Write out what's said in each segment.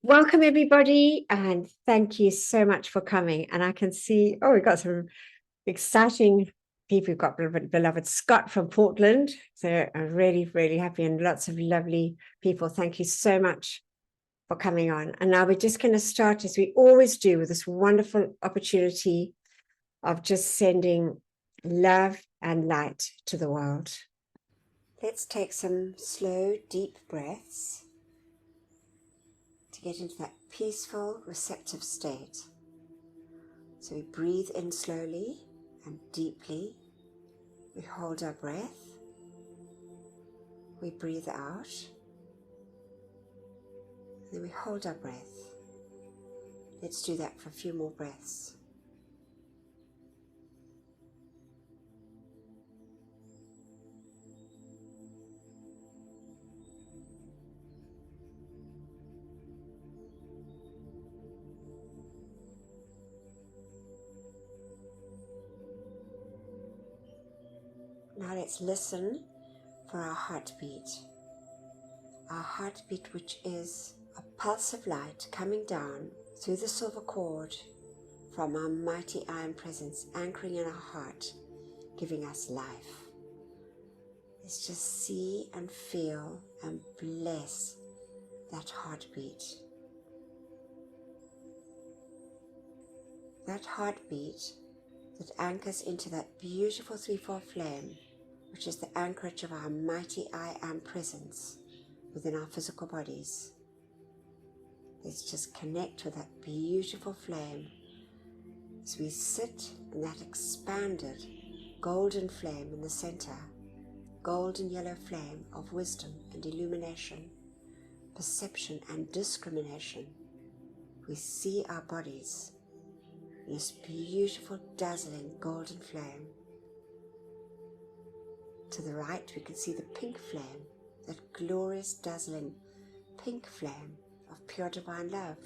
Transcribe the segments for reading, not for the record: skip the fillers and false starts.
Welcome, everybody, and thank you so much for coming. And I can see, we've got some exciting people. We've got beloved Scott from Portland. So I'm really, really happy, and lots of lovely people. Thank you so much for coming on. And now we're just going to start, as we always do, with this wonderful opportunity of just sending love and light to the world. Let's take some slow, deep breaths to get into that peaceful, receptive state. So we breathe in slowly and deeply. We hold our breath. We breathe out. And then we hold our breath. Let's do that for a few more breaths. Now let's listen for our heartbeat. Our heartbeat, which is a pulse of light coming down through the silver cord from our mighty I Am presence, anchoring in our heart, giving us life. Let's just see and feel and bless that heartbeat. That heartbeat that anchors into that beautiful threefold flame, which is the anchorage of our mighty I Am presence within our physical bodies. Let's just connect with that beautiful flame as we sit in that expanded golden flame in the center, golden yellow flame of wisdom and illumination, perception and discrimination. We see our bodies in this beautiful, dazzling golden flame. To the right, we can see the pink flame, that glorious, dazzling pink flame of pure divine love.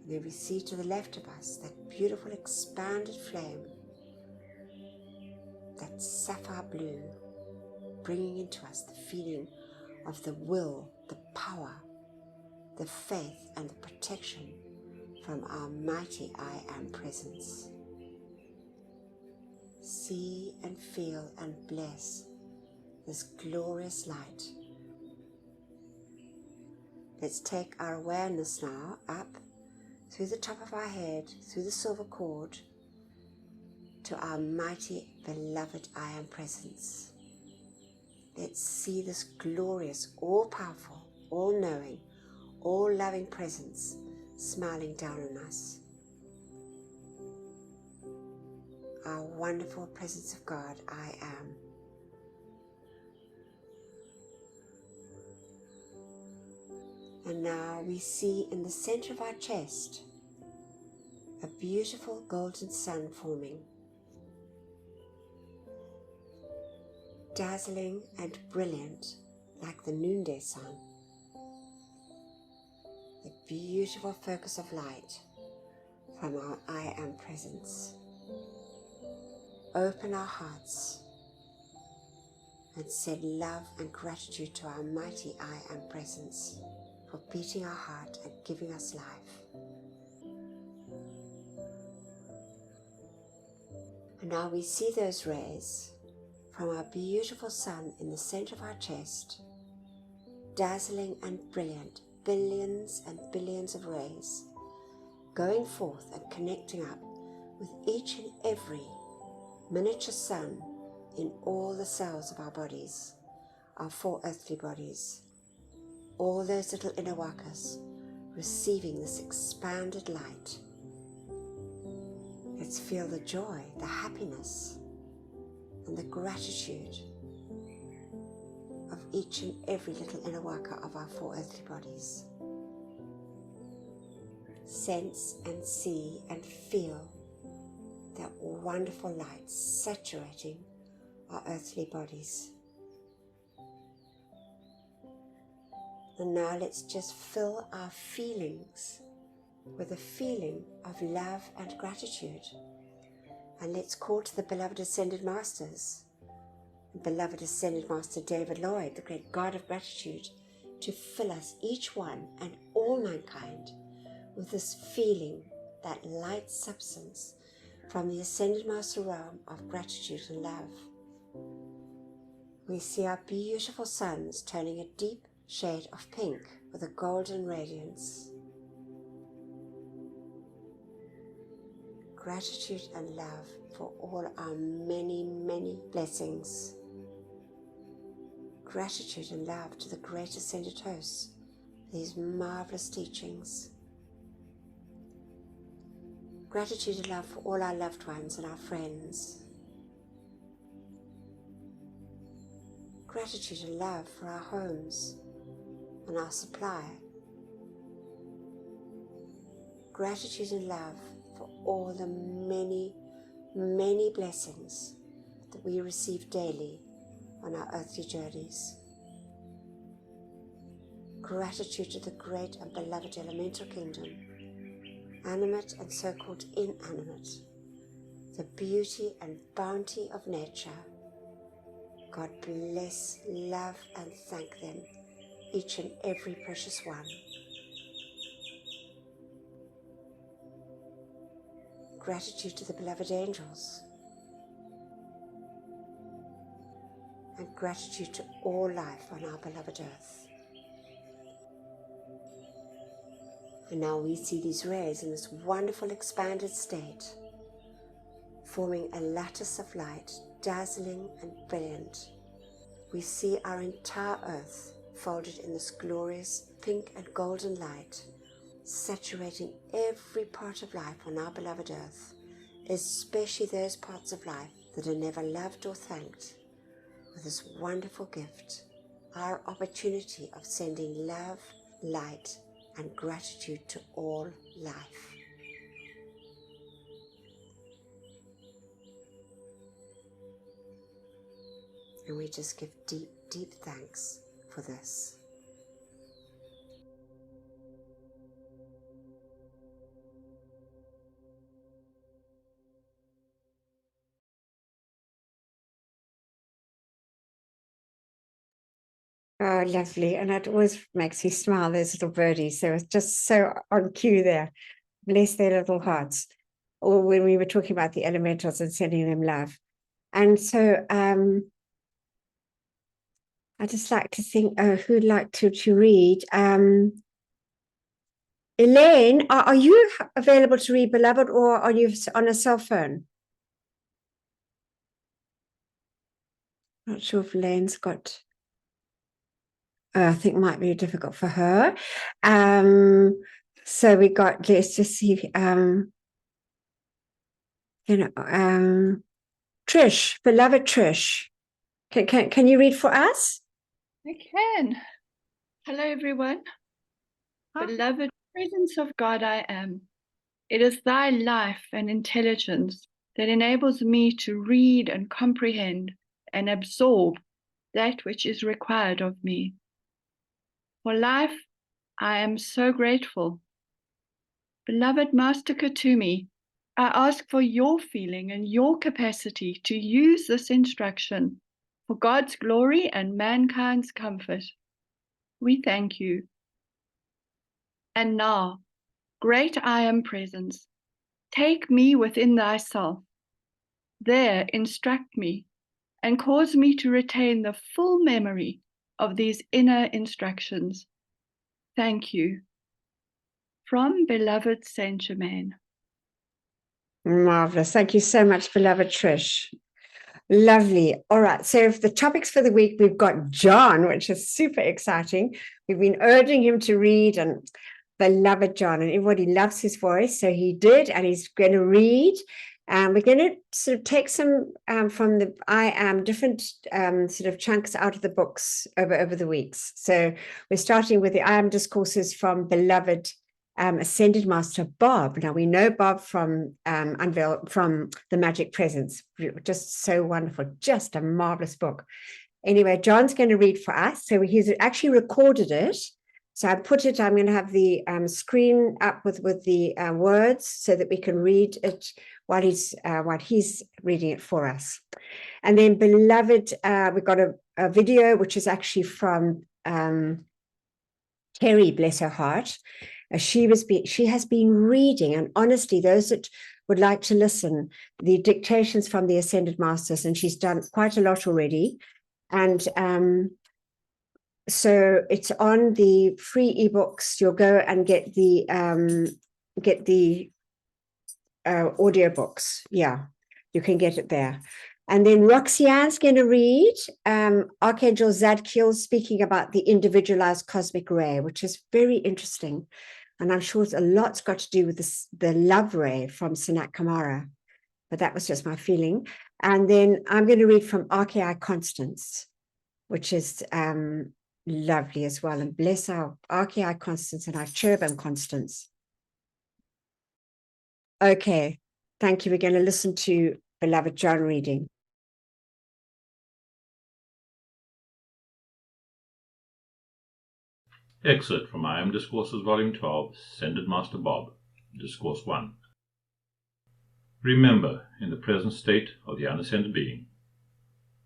And then we see to the left of us that beautiful, expanded flame, that sapphire blue, bringing into us the feeling of the will, the power, the faith, and the protection from our mighty I Am presence. See and feel and bless this glorious light. Let's take our awareness now up through the top of our head, through the silver cord, to our mighty, beloved I Am presence. Let's see this glorious, all-powerful, all-knowing, all-loving presence smiling down on us. Our wonderful presence of God, I Am. And now we see in the center of our chest a beautiful golden sun forming, dazzling and brilliant like the noonday sun. A beautiful focus of light from our I Am presence. Open our hearts and send love and gratitude to our mighty I Am presence for beating our heart and giving us life. And now we see those rays from our beautiful sun in the center of our chest, dazzling and brilliant, billions and billions of rays, going forth and connecting up with each and every miniature sun in all the cells of our bodies, our 4 earthly bodies, all those little inner workers receiving this expanded light. Let's feel the joy, the happiness, and the gratitude of each and every little inner worker of our 4 earthly bodies. Sense and see and feel that wonderful light saturating our earthly bodies. And now let's just fill our feelings with a feeling of love and gratitude. And let's call to the beloved Ascended Masters beloved Ascended Master David Lloyd, the great God of gratitude, to fill us, each one and all mankind, with this feeling, that light substance from the Ascended Master realm of gratitude and love. We see our beautiful suns turning a deep shade of pink with a golden radiance. Gratitude and love for all our many, many blessings. Gratitude and love to the great Ascended Hosts for these marvelous teachings. Gratitude and love for all our loved ones and our friends. Gratitude and love for our homes and our supply. Gratitude and love for all the many, many blessings that we receive daily on our earthly journeys. Gratitude to the great and beloved elemental kingdom, animate and so-called inanimate, the beauty and bounty of nature. God bless, love and thank them, each and every precious one. Gratitude to the beloved angels, and gratitude to all life on our beloved earth. And now we see these rays in this wonderful expanded state, forming a lattice of light, dazzling and brilliant. We see our entire earth folded in this glorious pink and golden light, saturating every part of life on our beloved earth, especially those parts of life that are never loved or thanked, with this wonderful gift, our opportunity of sending love, light, and gratitude to all life. And we just give deep, deep thanks for this. Oh, lovely. And it always makes you smile, those little birdies. They were just so on cue there. Bless their little hearts. Or when we were talking about the elementals and sending them love. And so I just like to think, who'd like to read? Elaine, are you available to read, beloved, or are you on a cell phone? Not sure if Elaine's got... I think it might be difficult for her. So we got, let's just see, Trish, beloved Trish. Can you read for us? I can. Hello, everyone. Hi. Beloved presence of God, I am. It is thy life and intelligence that enables me to read and comprehend and absorb that which is required of me. For life, I am so grateful. Beloved Master Katumi, I ask for your feeling and your capacity to use this instruction for God's glory and mankind's comfort. We thank you. And now, great I am presence, take me within thyself. There instruct me and cause me to retain the full memory of these inner instructions. Thank you. From beloved Saint Germain. Marvelous. Thank you so much, beloved Trish. Lovely. All right. So for the topics for the week, we've got John, which is super exciting. We've been urging him to read, and beloved John, and everybody loves his voice. So he did, and he's going to read. We're going to sort of take some from the I Am, different sort of chunks out of the books over the weeks. So we're starting with the I Am Discourses from beloved Ascended Master Bob. Now we know Bob from from The Magic Presence, just so wonderful, just a marvelous book. Anyway, John's going to read for us. So he's actually recorded it. So I put it, I'm going to have the screen up with the words so that we can read it while he's reading it for us. And then, beloved, we've got a video which is actually from Terry, bless her heart. She has been reading, and honestly, those that would like to listen, the dictations from the Ascended Masters, and she's done quite a lot already. And so it's on the free ebooks. You'll go and get the audiobooks. Yeah, you can get it there. And then Roxanne's going to read Archangel Zadkiel speaking about the individualized cosmic ray, which is very interesting. And I'm sure a lot's got to do with the love ray from Sanat Kumara. But that was just my feeling. And then I'm going to read from Archei Constance, which is lovely as well. And bless our Archei Constance and our Cherubim Constance. Okay, thank you. We're going to listen to beloved John reading. Excerpt from I Am Discourses, Volume 12, Ascended Master Bob, Discourse 1. Remember, in the present state of the unascended being,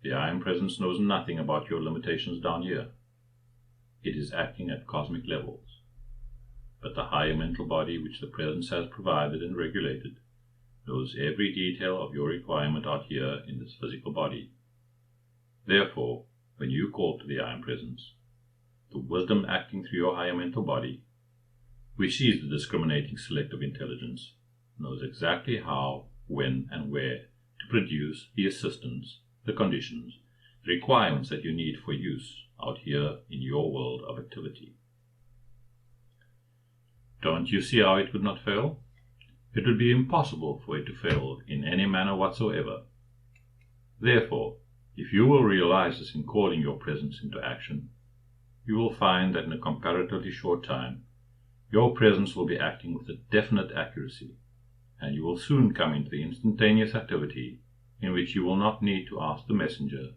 the I Am Presence knows nothing about your limitations down here. It is acting at cosmic levels. But the higher mental body which the Presence has provided and regulated knows every detail of your requirement out here in this physical body. Therefore, when you call to the I Am Presence, the wisdom acting through your higher mental body, which is the discriminating selective intelligence, knows exactly how, when, and where to produce the assistance, the conditions, the requirements that you need for use out here in your world of activity. Don't you see how it would not fail? It would be impossible for it to fail in any manner whatsoever. Therefore, if you will realize this in calling your presence into action, you will find that in a comparatively short time, your presence will be acting with a definite accuracy, and you will soon come into the instantaneous activity in which you will not need to ask the messenger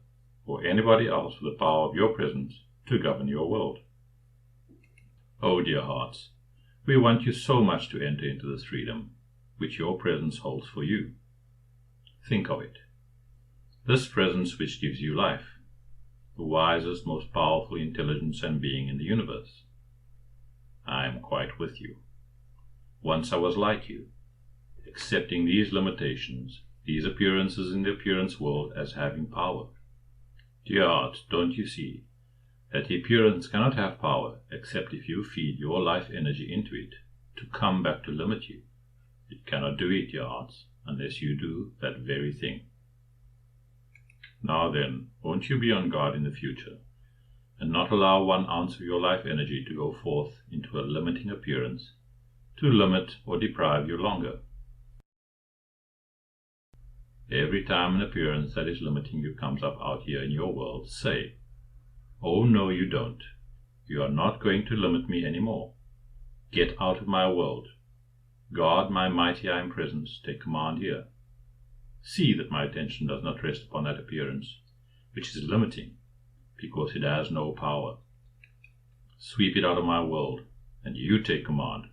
or anybody else for the power of your presence to govern your world. Oh, dear hearts, we want you so much to enter into this freedom which your presence holds for you. Think of it. This presence which gives you life, the wisest, most powerful intelligence and being in the universe. I am quite with you. Once I was like you, accepting these limitations, these appearances in the appearance world as having power. Dear heart, don't you see that the appearance cannot have power except if you feed your life energy into it to come back to limit you? It cannot do it, dear hearts, unless you do that very thing. Now then, won't you be on guard in the future, and not allow 1 ounce of your life energy to go forth into a limiting appearance, to limit or deprive you longer? Every time an appearance that is limiting you comes up out here in your world, say, "Oh no, you don't. You are not going to limit me anymore. Get out of my world. God, my mighty I Am Presence, take command here. See that my attention does not rest upon that appearance, which is limiting, because it has no power. Sweep it out of my world, and you take command.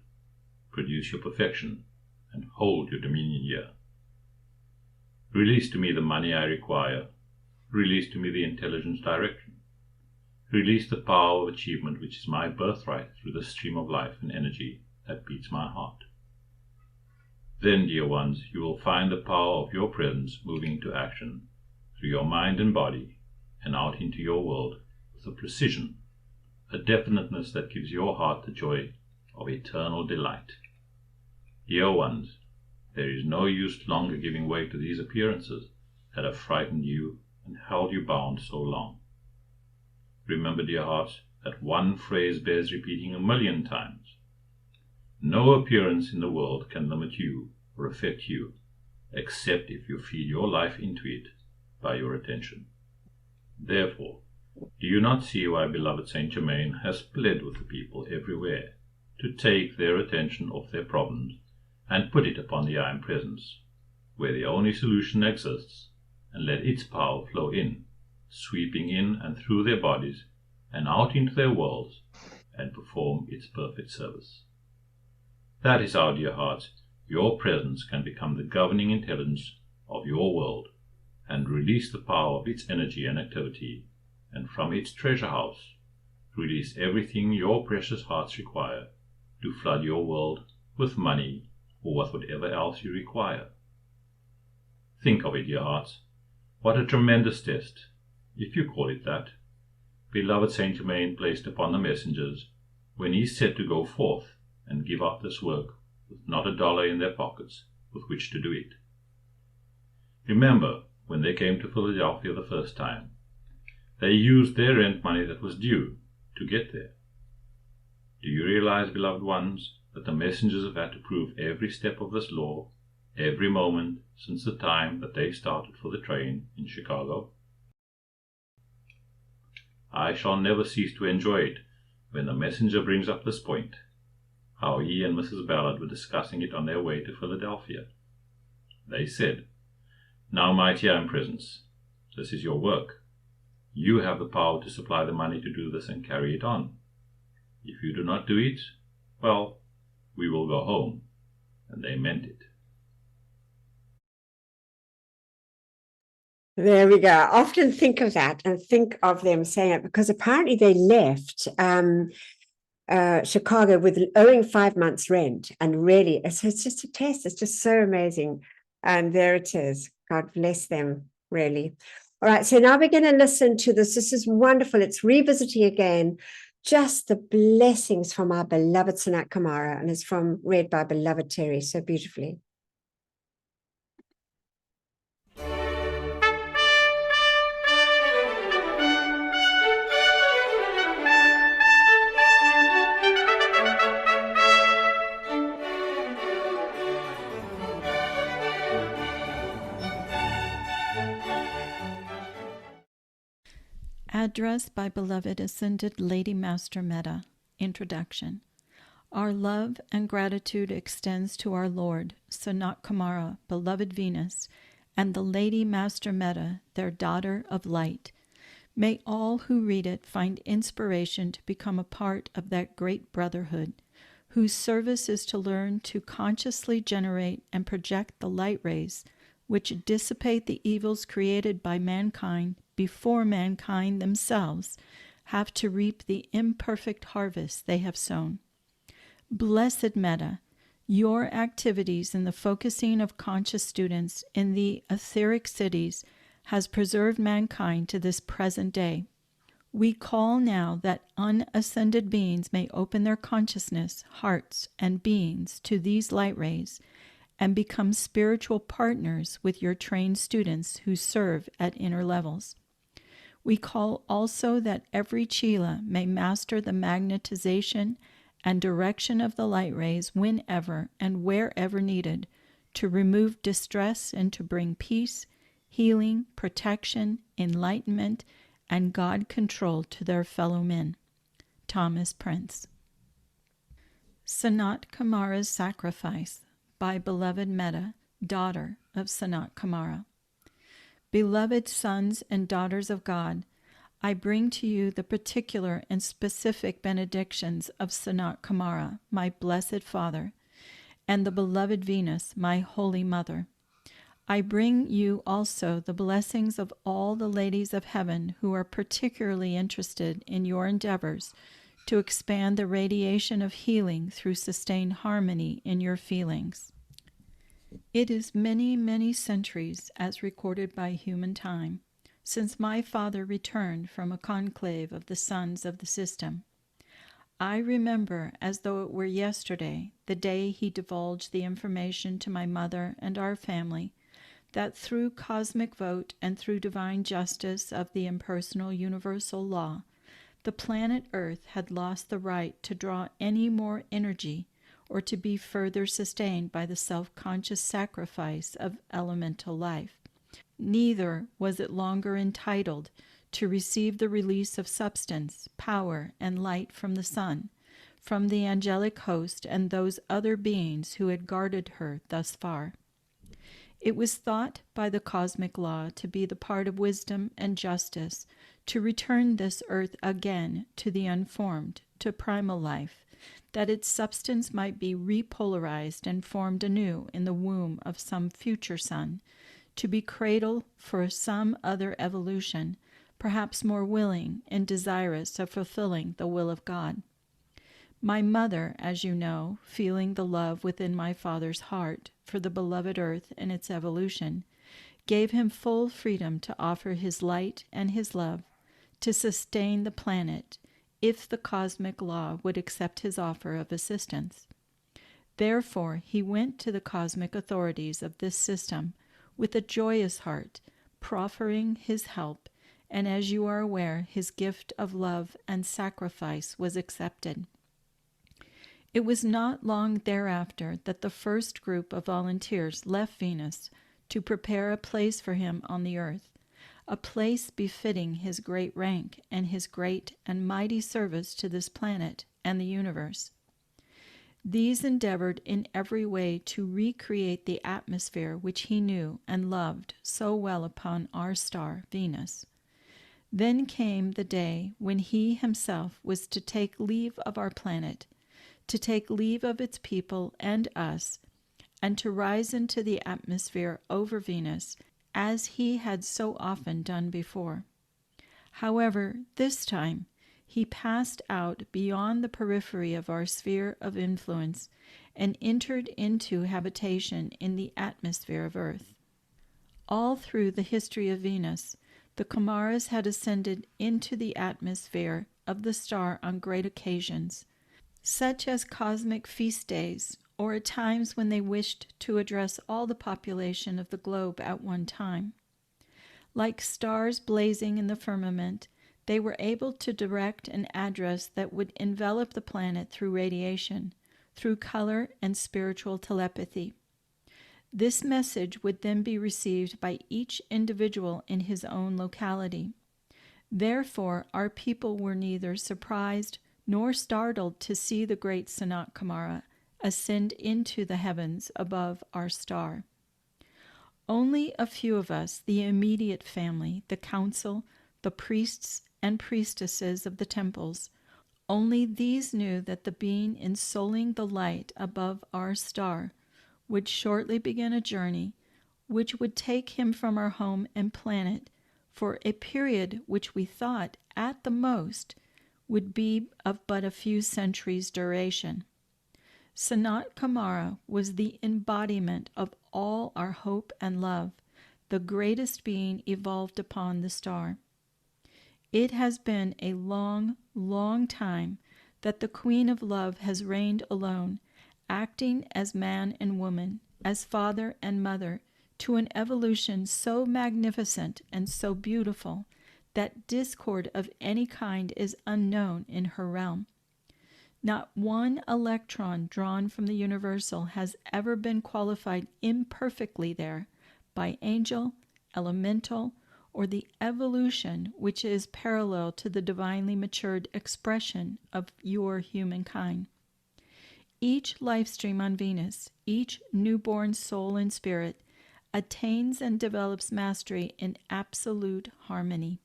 Produce your perfection, and hold your dominion here. Release to me the money I require. Release to me the intelligence direction. Release the power of achievement which is my birthright through the stream of life and energy that beats my heart. Then, dear ones, you will find the power of your presence moving into action through your mind and body and out into your world with a precision, a definiteness that gives your heart the joy of eternal delight. Dear ones, there is no use longer giving way to these appearances that have frightened you and held you bound so long. Remember, dear hearts, that one phrase bears repeating 1,000,000 times. No appearance in the world can limit you or affect you, except if you feed your life into it by your attention. Therefore, do you not see why beloved Saint Germain has pled with the people everywhere to take their attention off their problems and put it upon the I Am Presence, where the only solution exists, and let its power flow in, sweeping in and through their bodies and out into their worlds, and perform its perfect service? That is how, dear hearts, your presence can become the governing intelligence of your world and release the power of its energy and activity, and from its treasure house, release everything your precious hearts require to flood your world with money or with whatever else you require. Think of it, dear hearts. What a tremendous test, if you call it that, beloved Saint Germain placed upon the messengers when he said to go forth and give out this work with not a dollar in their pockets with which to do it. Remember, when they came to Philadelphia the first time, they used their rent money that was due to get there. Do you realize, beloved ones, that the messengers have had to prove every step of this law, every moment since the time that they started for the train in Chicago? I shall never cease to enjoy it when the messenger brings up this point, how he and Mrs. Ballard were discussing it on their way to Philadelphia. They said, "Now, my dear presence, this is your work. You have the power to supply the money to do this and carry it on. If you do not do it, well, we will go home." And they meant it. There we go. I often think of that and think of them saying it because apparently they left Chicago with owing 5 months rent, and really it's just a test. It's just so amazing. And there it is. God bless them, really. All right, so now we're going to listen to this. This is wonderful. It's revisiting again just the blessings from our beloved Sanat Kumara, and it's read by beloved Terry so beautifully. Address by beloved Ascended Lady Master Metta. Introduction. Our love and gratitude extends to our Lord, Sanat Kumara, beloved Venus, and the Lady Master Metta, their daughter of light. May all who read it find inspiration to become a part of that great brotherhood, whose service is to learn to consciously generate and project the light rays which dissipate the evils created by mankind before mankind themselves have to reap the imperfect harvest they have sown. Blessed Metta, your activities in the focusing of conscious students in the etheric cities has preserved mankind to this present day. We call now that unascended beings may open their consciousness, hearts, and beings to these light rays and become spiritual partners with your trained students who serve at inner levels. We call also that every Chela may master the magnetization and direction of the light rays whenever and wherever needed to remove distress and to bring peace, healing, protection, enlightenment, and God control to their fellow men. Thomas Prince. Sanat Kumara's Sacrifice by beloved Metta, daughter of Sanat Kumara. Beloved sons and daughters of God, I bring to you the particular and specific benedictions of Sanat Kumara, my blessed father, and the beloved Venus, my holy mother. I bring you also the blessings of all the ladies of heaven who are particularly interested in your endeavors to expand the radiation of healing through sustained harmony in your feelings. It is many, many centuries, as recorded by human time, since my father returned from a conclave of the sons of the system. I remember, as though it were yesterday, the day he divulged the information to my mother and our family, that through cosmic vote and through divine justice of the impersonal universal law, the planet Earth had lost the right to draw any more energy or to be further sustained by the self-conscious sacrifice of elemental life. Neither was it longer entitled to receive the release of substance, power, and light from the sun, from the angelic host and those other beings who had guarded her thus far. It was thought by the cosmic law to be the part of wisdom and justice to return this earth again to the unformed, to primal life, that its substance might be repolarized and formed anew in the womb of some future son, to be cradle for some other evolution, perhaps more willing and desirous of fulfilling the will of God. My mother, as you know, feeling the love within my father's heart for the beloved earth and its evolution, gave him full freedom to offer his light and his love to sustain the planet if the cosmic law would accept his offer of assistance. Therefore, he went to the cosmic authorities of this system with a joyous heart, proffering his help, and as you are aware, his gift of love and sacrifice was accepted. It was not long thereafter that the first group of volunteers left Venus to prepare a place for him on the earth, a place befitting his great rank and his great and mighty service to this planet and the universe. These endeavored in every way to recreate the atmosphere which he knew and loved so well upon our star, Venus. Then came the day when he himself was to take leave of our planet, to take leave of its people and us, and to rise into the atmosphere over Venus, as he had so often done before. However, this time he passed out beyond the periphery of our sphere of influence and entered into habitation in the atmosphere of Earth. All through the history of Venus, the Kumaras had ascended into the atmosphere of the star on great occasions, such as cosmic feast days, or at times when they wished to address all the population of the globe at one time. Like stars blazing in the firmament, they were able to direct an address that would envelop the planet through radiation, through color and spiritual telepathy. This message would then be received by each individual in his own locality. Therefore, our people were neither surprised nor startled to see the great Sanat Kumara ascend into the heavens above our star. Only a few of us, the immediate family, the council, the priests and priestesses of the temples, only these knew that the being ensouling the light above our star would shortly begin a journey which would take him from our home and planet for a period which we thought, at the most, would be of but a few centuries' duration. Sanat Kumara was the embodiment of all our hope and love, the greatest being evolved upon the star. It has been a long, long time that the Queen of Love has reigned alone, acting as man and woman, as father and mother, to an evolution so magnificent and so beautiful that discord of any kind is unknown in her realm. Not one electron drawn from the universal has ever been qualified imperfectly there by angel, elemental, or the evolution which is parallel to the divinely matured expression of your humankind. Each life stream on Venus, each newborn soul and spirit, attains and develops mastery in absolute harmony.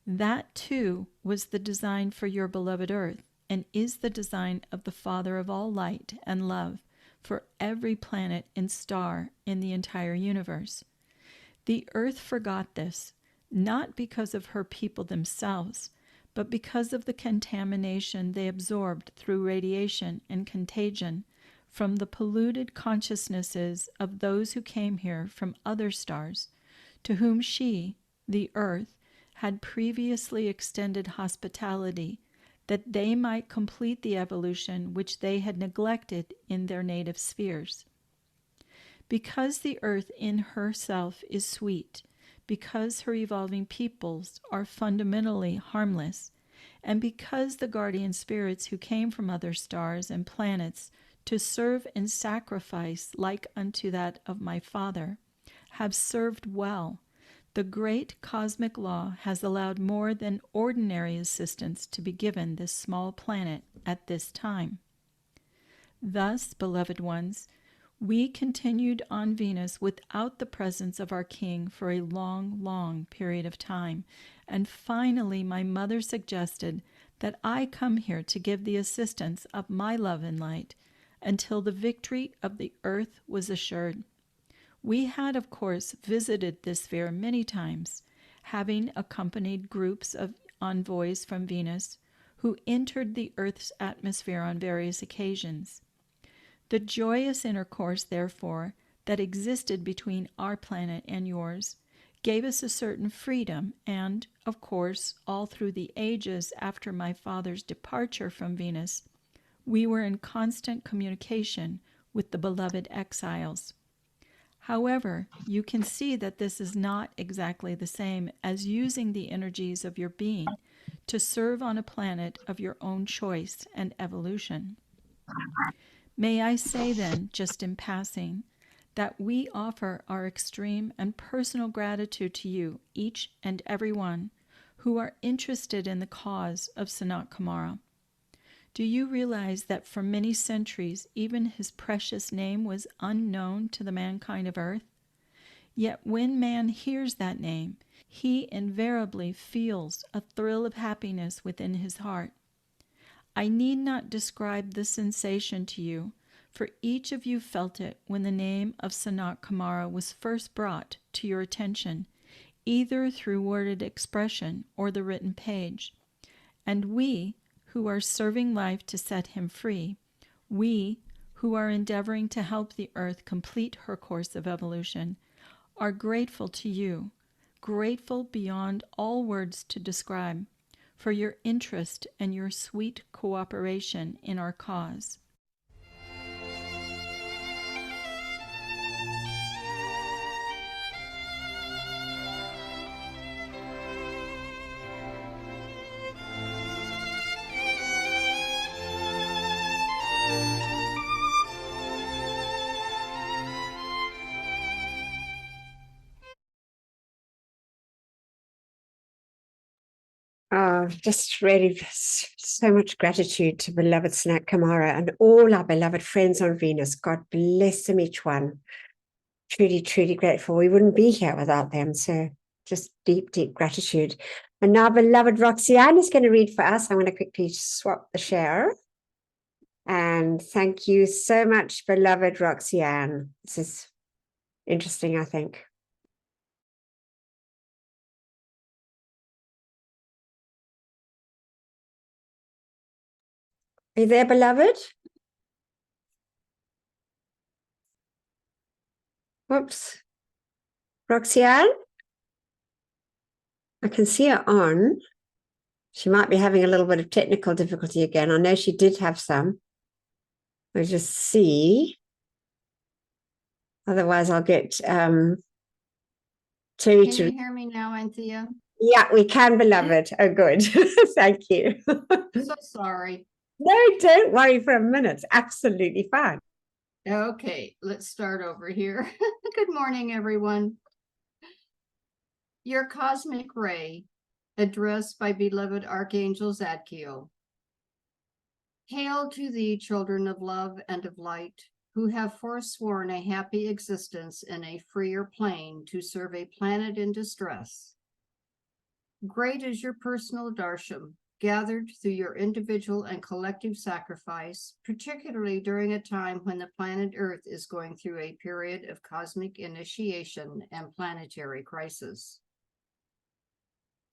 That, too, was the design for your beloved Earth, and is the design of the Father of all light and love for every planet and star in the entire universe. The Earth forgot this, not because of her people themselves, but because of the contamination they absorbed through radiation and contagion from the polluted consciousnesses of those who came here from other stars, to whom she, the Earth, had previously extended hospitality, that they might complete the evolution which they had neglected in their native spheres. Because the Earth in herself is sweet, because her evolving peoples are fundamentally harmless, and because the guardian spirits who came from other stars and planets to serve and sacrifice like unto that of my Father have served well, the great cosmic law has allowed more than ordinary assistance to be given this small planet at this time. Thus, beloved ones, we continued on Venus without the presence of our king for a long, long period of time, and finally my mother suggested that I come here to give the assistance of my love and light until the victory of the earth was assured. We had, of course, visited this sphere many times, having accompanied groups of envoys from Venus who entered the Earth's atmosphere on various occasions. The joyous intercourse, therefore, that existed between our planet and yours gave us a certain freedom, and, of course, all through the ages after my father's departure from Venus, we were in constant communication with the beloved exiles. However, you can see that this is not exactly the same as using the energies of your being to serve on a planet of your own choice and evolution. May I say then, just in passing, that we offer our extreme and personal gratitude to you, each and every one, who are interested in the cause of Sanat Kumara. Do you realize that for many centuries, even his precious name was unknown to the mankind of Earth? Yet when man hears that name, he invariably feels a thrill of happiness within his heart. I need not describe the sensation to you, for each of you felt it when the name of Sanat Kumara was first brought to your attention, either through worded expression or the written page. And we, who are serving life to set him free, we, who are endeavoring to help the earth complete her course of evolution, are grateful to you, grateful beyond all words to describe, for your interest and your sweet cooperation in our cause. Just really so much gratitude to beloved Sanat Kumara and all our beloved friends on Venus. God bless them each one. Truly, truly grateful. We wouldn't be here without them. So just deep, deep gratitude. And now beloved Roxanne is going to read for us. I'm going to quickly swap the share. And thank you so much, beloved Roxanne. This is interesting, I think. Are you there, beloved? Whoops. Roxanne? I can see her on. She might be having a little bit of technical difficulty again. I know she did have some. We'll just see. Otherwise, I'll get Terry Can to... you hear me now, Anthea? Yeah, we can, beloved. Oh, good. Thank you. So sorry. No, don't worry for a minute. It's absolutely fine. Okay, let's start over here. Good morning, everyone. Your cosmic ray, addressed by beloved Archangel Zadkiel. Hail to thee, children of love and of light, who have forsworn a happy existence in a freer plane to serve a planet in distress. Great is your personal darshan, gathered through your individual and collective sacrifice, particularly during a time when the planet Earth is going through a period of cosmic initiation and planetary crisis.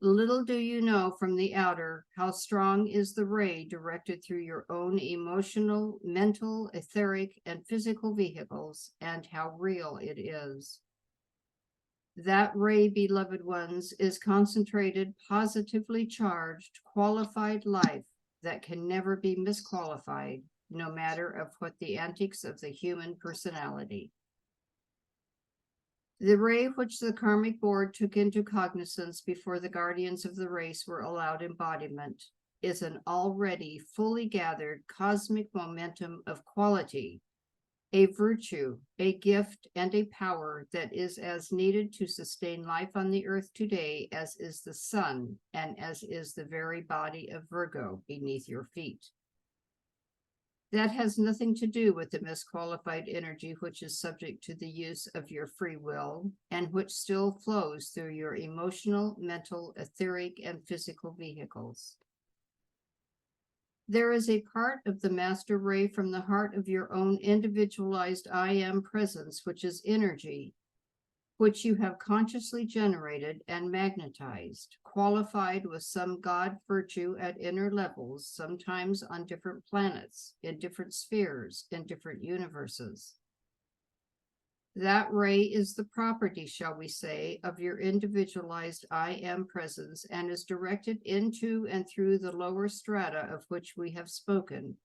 Little do you know from the outer how strong is the ray directed through your own emotional, mental, etheric, and physical vehicles, and how real it is. That ray, beloved ones, is concentrated, positively charged, qualified life that can never be misqualified, no matter of what the antics of the human personality. The ray which the karmic board took into cognizance before the guardians of the race were allowed embodiment is an already fully gathered cosmic momentum of quality, a virtue, a gift, and a power that is as needed to sustain life on the earth today as is the sun and as is the very body of Virgo beneath your feet. That has nothing to do with the misqualified energy which is subject to the use of your free will and which still flows through your emotional, mental, etheric, and physical vehicles. There is a part of the master ray from the heart of your own individualized I am presence, which is energy, which you have consciously generated and magnetized, qualified with some God virtue at inner levels, sometimes on different planets, in different spheres, in different universes. That ray is the property, shall we say, of your individualized I am presence and is directed into and through the lower strata of which we have spoken,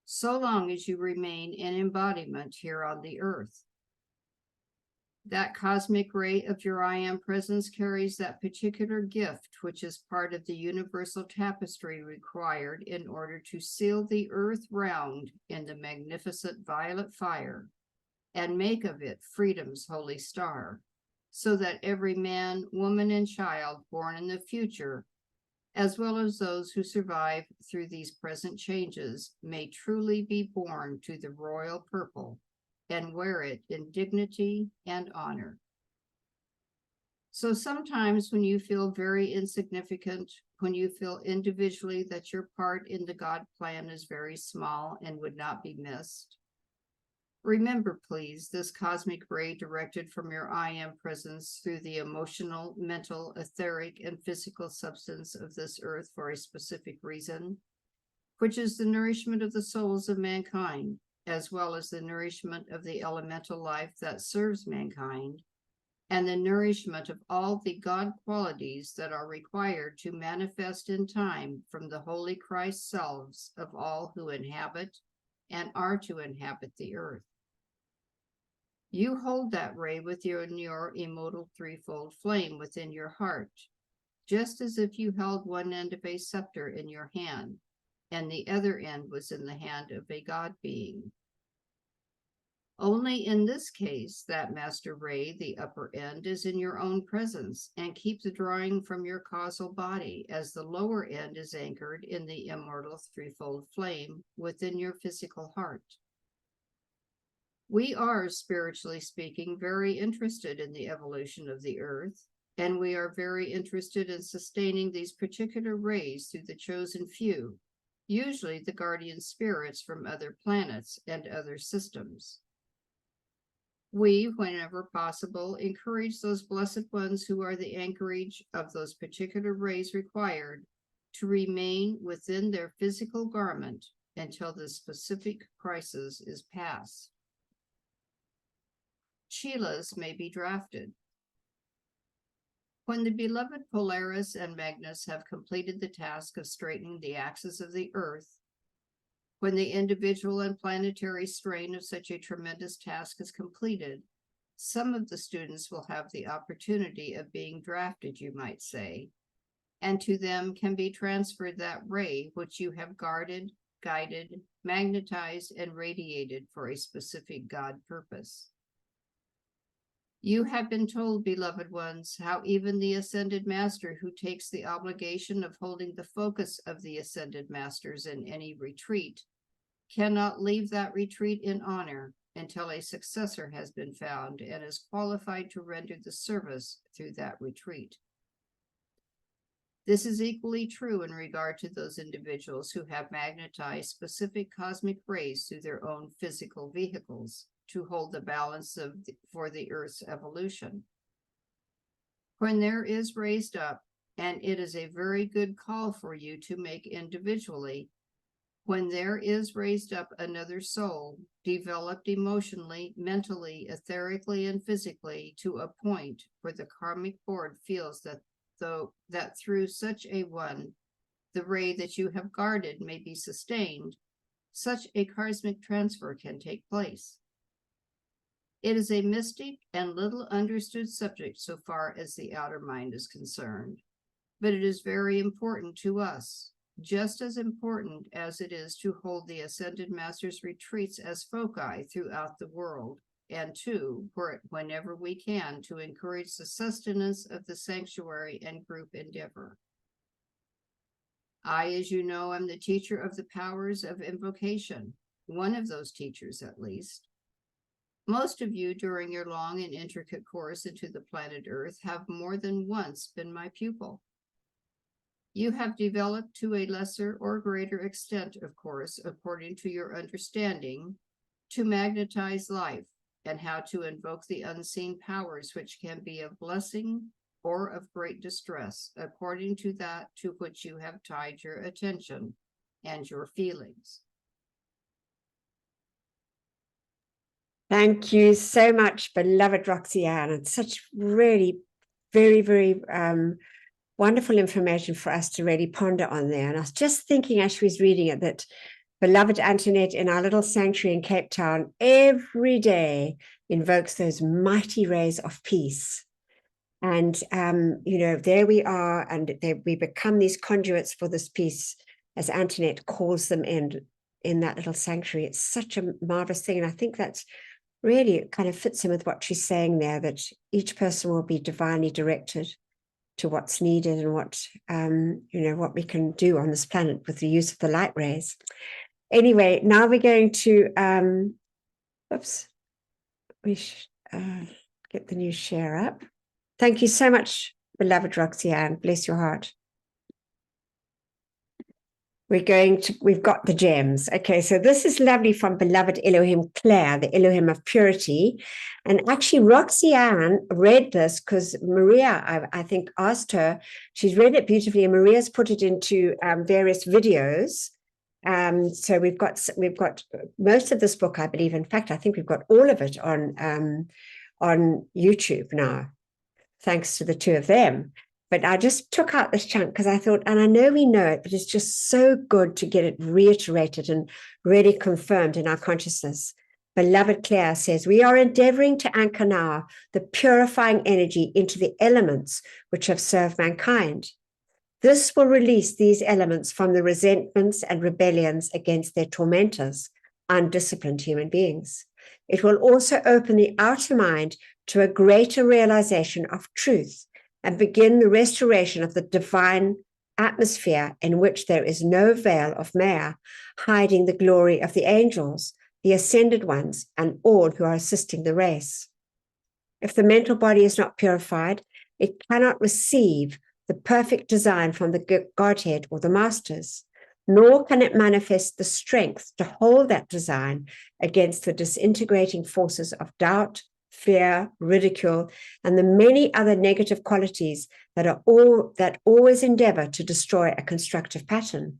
so long as you remain in embodiment here on the earth. That cosmic ray of your I am presence carries that particular gift, which is part of the universal tapestry required in order to seal the earth round in the magnificent violet fire and make of it freedom's holy star, so that every man, woman, and child born in the future, as well as those who survive through these present changes, may truly be born to the royal purple and wear it in dignity and honor. So sometimes when you feel very insignificant, when you feel individually that your part in the God plan is very small and would not be missed, remember, please, this cosmic ray directed from your I am presence through the emotional, mental, etheric, and physical substance of this earth for a specific reason, which is the nourishment of the souls of mankind, as well as the nourishment of the elemental life that serves mankind, and the nourishment of all the God qualities that are required to manifest in time from the Holy Christ selves of all who inhabit and are to inhabit the earth. You hold that ray within your immortal threefold flame within your heart, just as if you held one end of a scepter in your hand, and the other end was in the hand of a God being. Only in this case, that master ray, the upper end, is in your own presence and keeps drawing from your causal body, as the lower end is anchored in the immortal threefold flame within your physical heart. We are, spiritually speaking, very interested in the evolution of the earth, and we are very interested in sustaining these particular rays through the chosen few, usually the guardian spirits from other planets and other systems. We, whenever possible, encourage those blessed ones who are the anchorage of those particular rays required to remain within their physical garment until the specific crisis is past. Chelas may be drafted. When the beloved Polaris and Magnus have completed the task of straightening the axis of the earth, when the individual and planetary strain of such a tremendous task is completed, some of the students will have the opportunity of being drafted, you might say, and to them can be transferred that ray which you have guarded, guided, magnetized, and radiated for a specific God purpose. You have been told, beloved ones, how even the ascended master who takes the obligation of holding the focus of the ascended masters in any retreat cannot leave that retreat in honor until a successor has been found and is qualified to render the service through that retreat. This is equally true in regard to those individuals who have magnetized specific cosmic rays through their own physical vehicles to hold the balance for the Earth's evolution. When there is raised up, and it is a very good call for you to make individually, when there is raised up another soul, developed emotionally, mentally, etherically, and physically to a point where the karmic board feels that through such a one, the ray that you have guarded may be sustained, such a cosmic transfer can take place. It is a mystic and little understood subject so far as the outer mind is concerned, but it is very important to us, just as important as it is to hold the Ascended Masters' retreats as foci throughout the world, and whenever we can, to encourage the sustenance of the sanctuary and group endeavor. I, as you know, am the teacher of the powers of invocation, one of those teachers at least. Most of you, during your long and intricate course into the planet Earth, have more than once been my pupil. You have developed to a lesser or greater extent, of course, according to your understanding, to magnetize life and how to invoke the unseen powers which can be of blessing or of great distress, according to that to which you have tied your attention and your feelings. Thank you so much, beloved Roxanne. It's such really very, very wonderful information for us to really ponder on there. And I was just thinking as she was reading it that beloved Antoinette in our little sanctuary in Cape Town every day invokes those mighty rays of peace. And, you know, there we are, and we become these conduits for this peace as Antoinette calls them in that little sanctuary. It's such a marvelous thing. And I think that's really, it kind of fits in with what she's saying there, that each person will be divinely directed to what's needed and what, you know, what we can do on this planet with the use of the light rays. Anyway, now we're going to, oops, we should get the new share up. Thank you so much, beloved Roxanne. Bless your heart. We've got the gems. Okay, so this is lovely from beloved Elohim Claire, the Elohim of purity. And actually, Roxanne read this because Maria, I think, asked her. She's read it beautifully, and Maria's put it into various videos. So we've got most of this book, I believe. In fact, I think we've got all of it on YouTube now, thanks to the two of them. But I just took out this chunk because I thought, and I know we know it, but it's just so good to get it reiterated and really confirmed in our consciousness. Beloved Claire says, we are endeavoring to anchor now the purifying energy into the elements which have served mankind. This will release these elements from the resentments and rebellions against their tormentors, undisciplined human beings. It will also open the outer mind to a greater realization of truth and begin the restoration of the divine atmosphere in which there is no veil of Maya hiding the glory of the angels, the ascended ones, and all who are assisting the race. If the mental body is not purified, it cannot receive the perfect design from the Godhead or the Masters, nor can it manifest the strength to hold that design against the disintegrating forces of doubt, fear, ridicule, and the many other negative qualities that always endeavor to destroy a constructive pattern.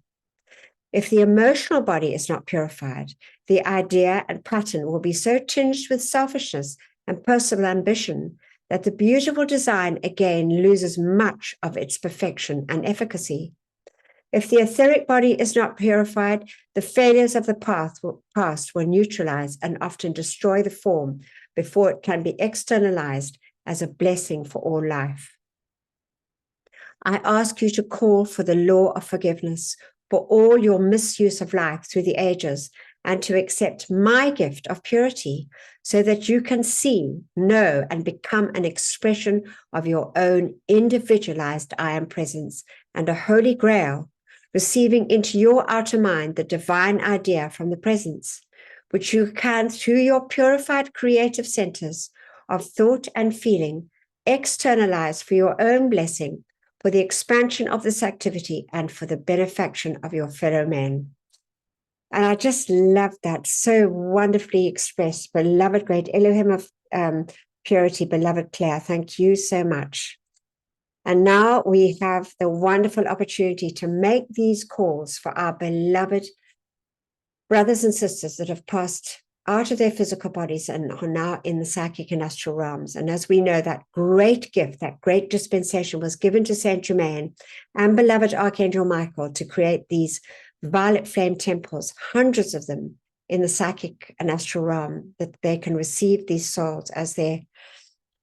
If the emotional body is not purified, the idea and pattern will be so tinged with selfishness and personal ambition that the beautiful design again loses much of its perfection and efficacy. If the etheric body is not purified, the failures of the past will neutralize and often destroy the form before it can be externalized as a blessing for all life. I ask you to call for the law of forgiveness for all your misuse of life through the ages and to accept my gift of purity so that you can see, know, and become an expression of your own individualized I am presence and a holy grail, receiving into your outer mind the divine idea from the presence, which you can, through your purified creative centers of thought and feeling, externalize for your own blessing, for the expansion of this activity, and for the benefaction of your fellow men. And I just love that, so wonderfully expressed. Beloved great Elohim of purity, beloved Claire, thank you so much. And now we have the wonderful opportunity to make these calls for our beloved brothers and sisters that have passed out of their physical bodies and are now in the psychic and astral realms. And as we know, that great gift, that great dispensation was given to Saint Germain and beloved Archangel Michael to create these violet flame temples, hundreds of them in the psychic and astral realm, that they can receive these souls as they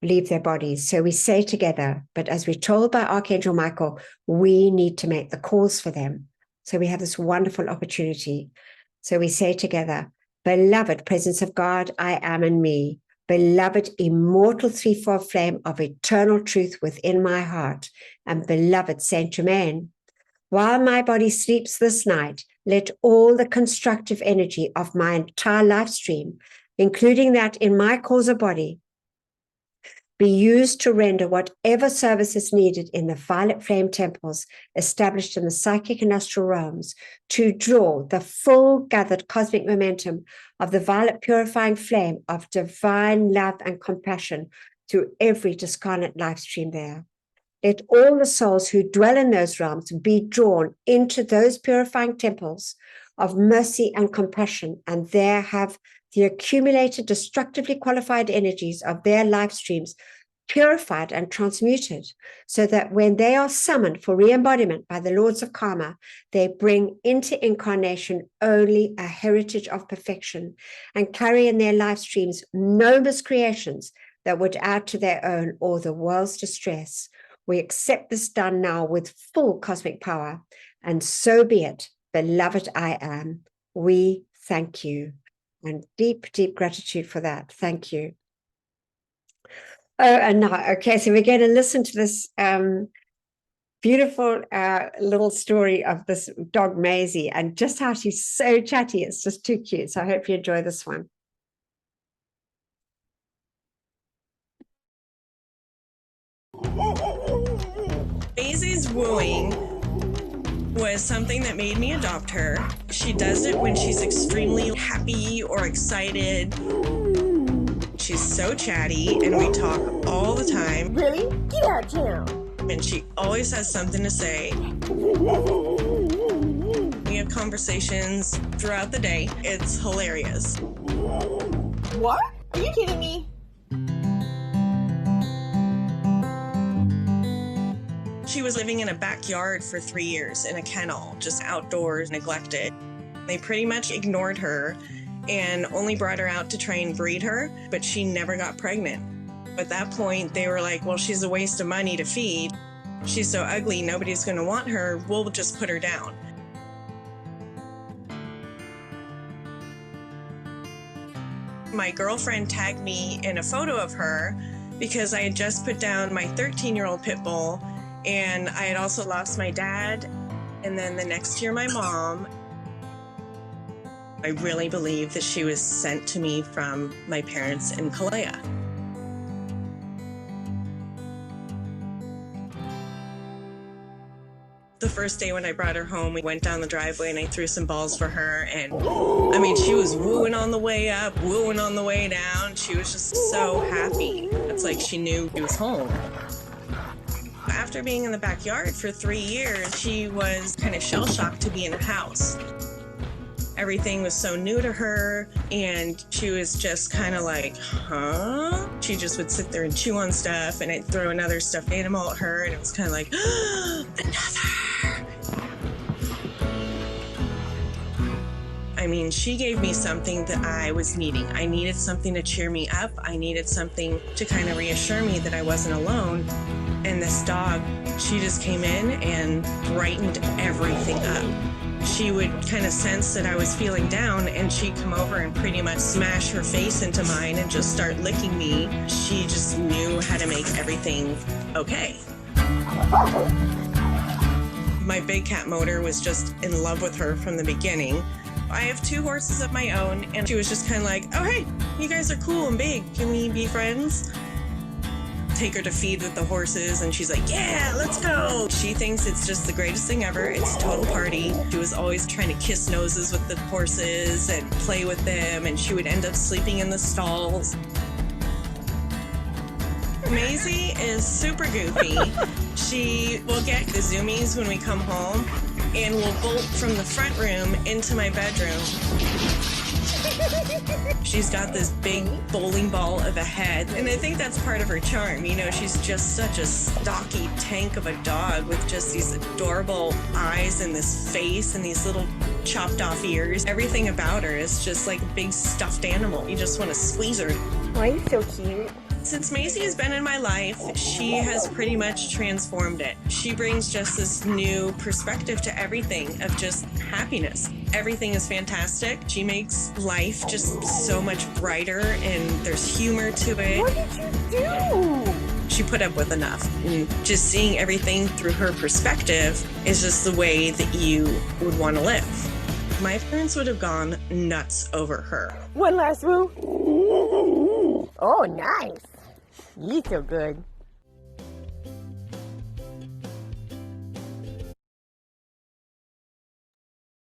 leave their bodies. So we say together, but as we're told by Archangel Michael, we need to make the calls for them. So we have this wonderful opportunity. So we say together, beloved presence of God, I am in me, beloved immortal threefold flame of eternal truth within my heart, and beloved Saint Germain, while my body sleeps this night, let all the constructive energy of my entire life stream, including that in my causal body, be used to render whatever service is needed in the violet flame temples established in the psychic and astral realms to draw the full gathered cosmic momentum of the violet purifying flame of divine love and compassion through every discarnate life stream there. Let all the souls who dwell in those realms be drawn into those purifying temples of mercy and compassion, and there have the accumulated destructively qualified energies of their life streams purified and transmuted, so that when they are summoned for re-embodiment by the Lords of Karma, they bring into incarnation only a heritage of perfection and carry in their life streams no miscreations that would add to their own or the world's distress. We accept this done now with full cosmic power, and so be it, beloved I am. We thank you, and deep, deep gratitude for that. Thank you. Oh, and now, okay, so we're going to listen to this beautiful little story of this dog, Maisie, and just how she's so chatty. It's just too cute. So I hope you enjoy this one. Maisie's wooing was something that made me adopt her. She does it when she's extremely happy or excited. She's so chatty and we talk all the time. Really? Get out of town. And she always has something to say. We have conversations throughout the day. It's hilarious. What? Are you kidding me? She was living in a backyard for 3 years in a kennel, just outdoors, neglected. They pretty much ignored her and only brought her out to try and breed her, but she never got pregnant. At that point, they were like, well, she's a waste of money to feed. She's so ugly, nobody's going to want her. We'll just put her down. My girlfriend tagged me in a photo of her because I had just put down my 13-year-old pit bull, and I had also lost my dad, and then the next year my mom. I really believe that she was sent to me from my parents in Kalea. The first day when I brought her home, we went down the driveway and I threw some balls for her, and I mean, she was wooing on the way up, wooing on the way down. She was just so happy. It's like she knew she was home. After being in the backyard for 3 years, she was kind of shell-shocked to be in a house. Everything was so new to her, and she was just kind of like, huh? She just would sit there and chew on stuff, and I'd throw another stuffed animal at her, and it was kind of like, another. I mean, she gave me something that I was needing. I needed something to cheer me up. I needed something to kind of reassure me that I wasn't alone. And this dog, she just came in and brightened everything up. She would kind of sense that I was feeling down, and she'd come over and pretty much smash her face into mine and just start licking me. She just knew how to make everything okay. My big cat motor was just in love with her from the beginning. I have 2 horses of my own, and she was just kind of like, oh, hey, you guys are cool and big. Can we be friends? Take her to feed with the horses, and she's like, yeah, let's go. She thinks it's just the greatest thing ever. It's a total party. She was always trying to kiss noses with the horses and play with them, and she would end up sleeping in the stalls. Maisie is super goofy. She will get the zoomies when we come home and will bolt from the front room into my bedroom. She's got this big bowling ball of a head, and I think that's part of her charm. You know, she's just such a stocky tank of a dog with just these adorable eyes and this face and these little chopped off ears. Everything about her is just like a big stuffed animal. You just want to squeeze her. Why are you so cute? Since Maisie has been in my life, she has pretty much transformed it. She brings just this new perspective to everything of just happiness. Everything is fantastic. She makes life just so much brighter, and there's humor to it. What did you do? She put up with enough. And just seeing everything through her perspective is just the way that you would want to live. My parents would have gone nuts over her. One last move. Oh, nice. You so good.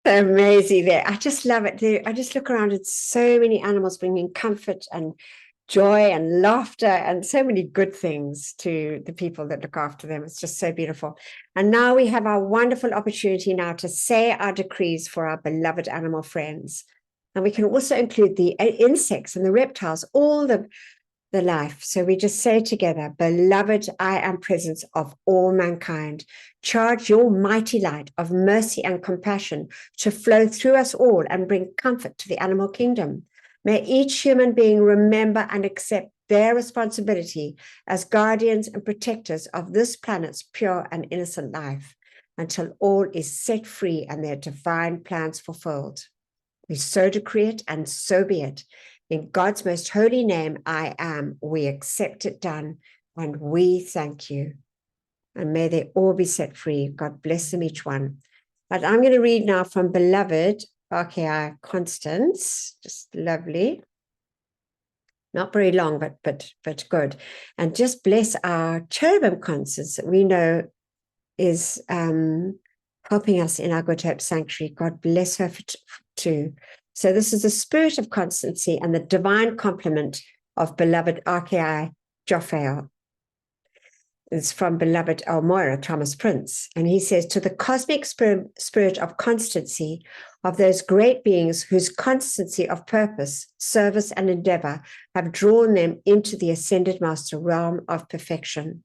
So Maisie there. I just love it. I just look around at so many animals bringing comfort and joy and laughter and so many good things to the people that look after them. It's just so beautiful. And now we have our wonderful opportunity now to say our decrees for our beloved animal friends. And we can also include the insects and the reptiles, all the life. So we just say together, beloved, I am presence of all mankind. Charge your mighty light of mercy and compassion to flow through us all and bring comfort to the animal kingdom. May each human being remember and accept their responsibility as guardians and protectors of this planet's pure and innocent life until all is set free and their divine plans fulfilled. We so decree it, and so be it. In God's most holy name, I am. We accept it done, and we thank you. And may they all be set free. God bless them, each one. But I'm going to read now from Beloved RKI Constance. Just lovely. Not very long, but good. And just bless our cherubim Constance that we know is helping us in our Good Hope Sanctuary. God bless her too. So this is the spirit of constancy and the divine complement of beloved RKI Jophael. It's from beloved Elmira Thomas Prince. And he says, to the cosmic spirit of constancy of those great beings whose constancy of purpose, service, and endeavor have drawn them into the ascended master realm of perfection.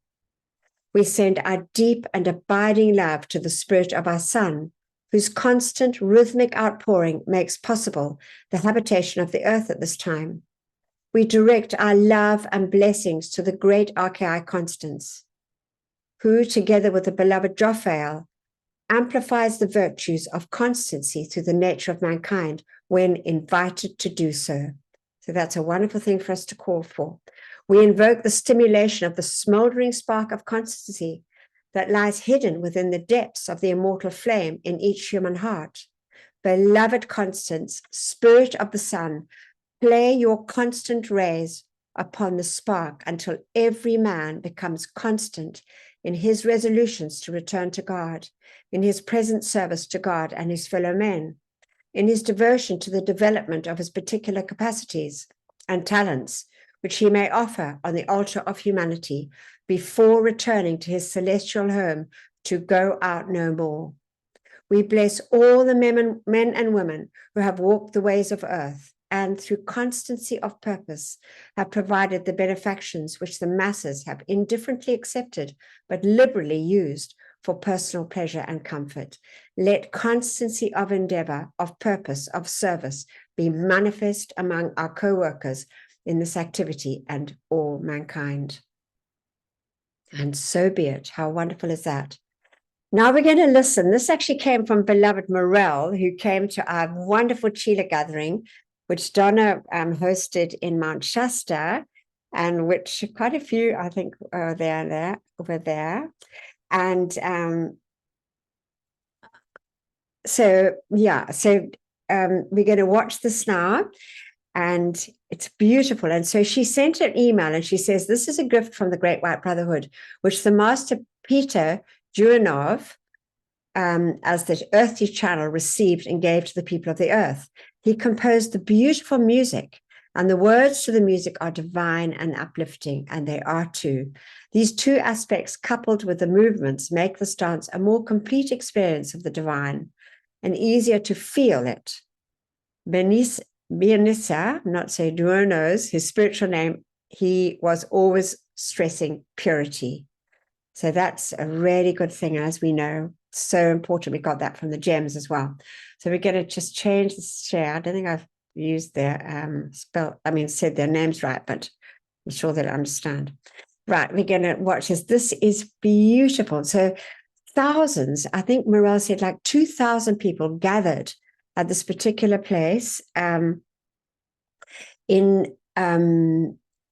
We send our deep and abiding love to the spirit of our Son, whose constant rhythmic outpouring makes possible the habitation of the earth at this time. We direct our love and blessings to the great RKI Constance, who, together with the beloved Jophael, amplifies the virtues of constancy through the nature of mankind when invited to do so. So that's a wonderful thing for us to call for. We invoke the stimulation of the smoldering spark of constancy that lies hidden within the depths of the immortal flame in each human heart. Beloved Constance, Spirit of the Sun, play your constant rays upon the spark until every man becomes constant in his resolutions to return to God, in his present service to God and his fellow men, in his devotion to the development of his particular capacities and talents, which he may offer on the altar of humanity before returning to his celestial home to go out no more. We bless all the men and women who have walked the ways of earth and through constancy of purpose have provided the benefactions which the masses have indifferently accepted but liberally used for personal pleasure and comfort. Let constancy of endeavor, of purpose, of service be manifest among our co-workers in this activity and all mankind. And so be it. How wonderful is that? Now we're going to listen. This actually came from beloved Morel, who came to our wonderful Chila gathering, which Donna hosted in Mount Shasta, and which quite a few, I think, were there. And so we're going to watch this now. And it's beautiful. And so she sent an email and she says, this is a gift from the Great White Brotherhood, which the Master Peter Duranov, as the earthly channel, received and gave to the people of the earth. He composed the beautiful music, and the words to the music are divine and uplifting, and they are too. These two aspects, coupled with the movements, make this dance a more complete experience of the divine and easier to feel it. Bionissa, not say Duonos, his spiritual name, he was always stressing purity. So that's a really good thing, as we know. So important. We got that from the gems as well. So we're going to just change the share. I don't think I've used their said their names right, but I'm sure they'll understand. Right, we're going to watch this. This is beautiful. So thousands, I think Morel said like 2,000 people gathered at this particular place in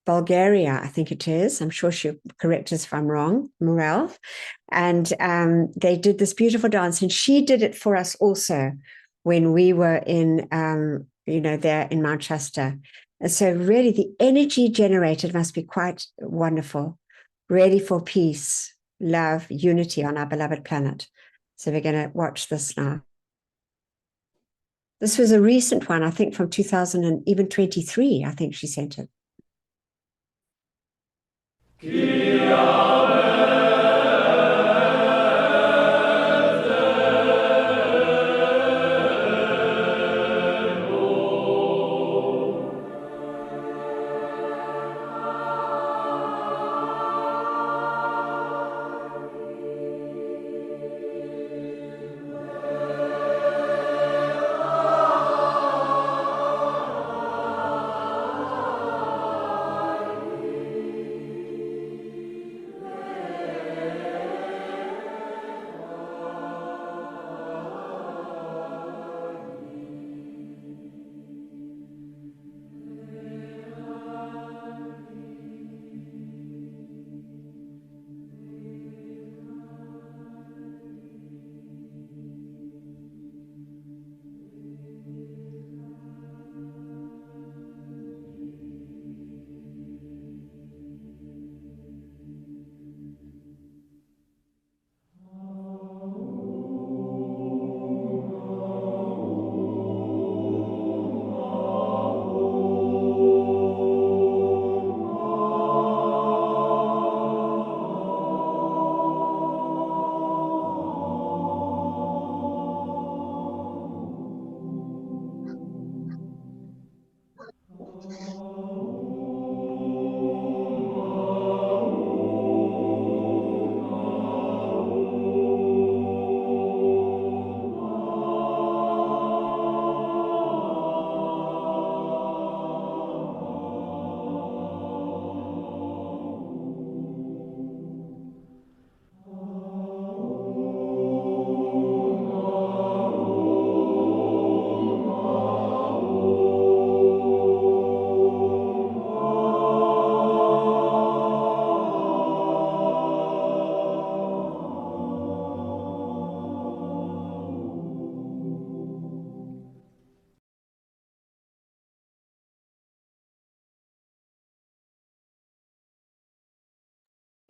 Bulgaria, I think it is. I'm sure she'll correct us if I'm wrong, Morel. And they did this beautiful dance, and she did it for us also when we were in, there in Mount Shasta. And so really the energy generated must be quite wonderful, ready for peace, love, unity on our beloved planet. So we're going to watch this now. This was a recent one, I think from 2000 and even 23, I think she sent it.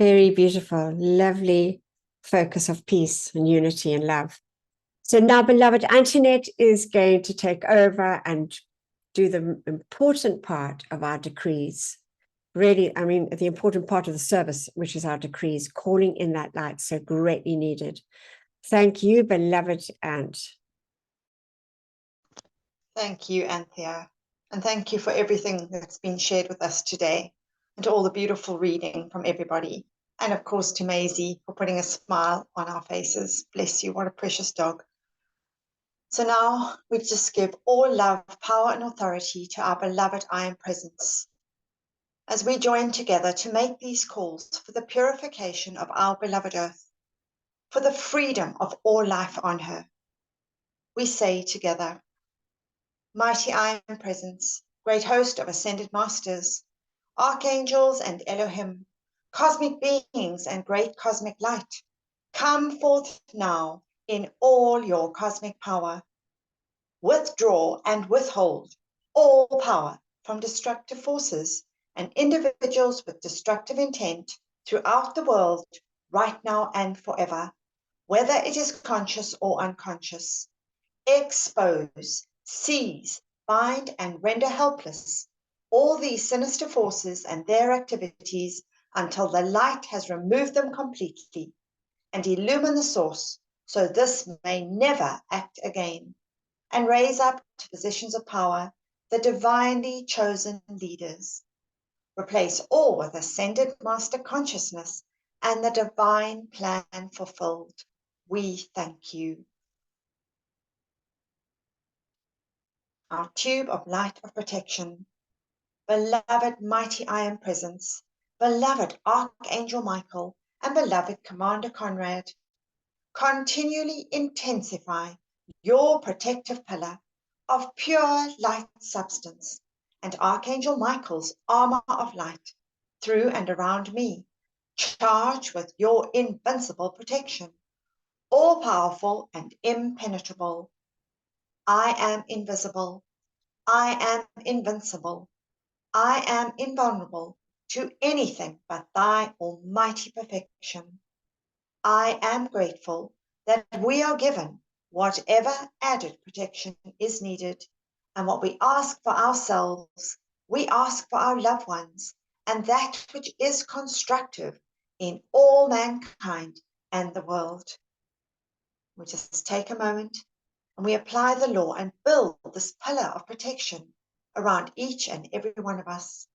Very beautiful, lovely focus of peace and unity and love. So now, beloved, Antoinette is going to take over and do the important part of our decrees. Really, I mean, the important part of the service, which is our decrees, calling in that light so greatly needed. Thank you, beloved Ant. Thank you, Anthea. And thank you for everything that's been shared with us today, and all the beautiful reading from everybody. And of course to Maisie for putting a smile on our faces. Bless you, what a precious dog. So now we just give all love, power and authority to our beloved I Am Presence, as we join together to make these calls for the purification of our beloved Earth, for the freedom of all life on her. We say together, Mighty I Am Presence, great host of ascended masters, archangels and Elohim, cosmic beings and great cosmic light, come forth now in all your cosmic power. Withdraw and withhold all power from destructive forces and individuals with destructive intent throughout the world, right now and forever, whether it is conscious or unconscious. Expose, seize, bind, and render helpless all these sinister forces and their activities until the light has removed them completely, and illumine the source so this may never act again, and raise up to positions of power the divinely chosen leaders. Replace all with ascended master consciousness and the divine plan fulfilled. We thank you. Our tube of light of protection. Beloved mighty I Am Presence, beloved Archangel Michael, and beloved Commander Conrad, continually intensify your protective pillar of pure light substance and Archangel Michael's armor of light through and around me, charged with your invincible protection, all-powerful and impenetrable. I am invisible. I am invincible. I am invulnerable to anything but thy almighty perfection. I am grateful that we are given whatever added protection is needed, and what we ask for ourselves, we ask for our loved ones, and that which is constructive in all mankind and the world. We just take a moment and we apply the law and build this pillar of protection around each and every one of us,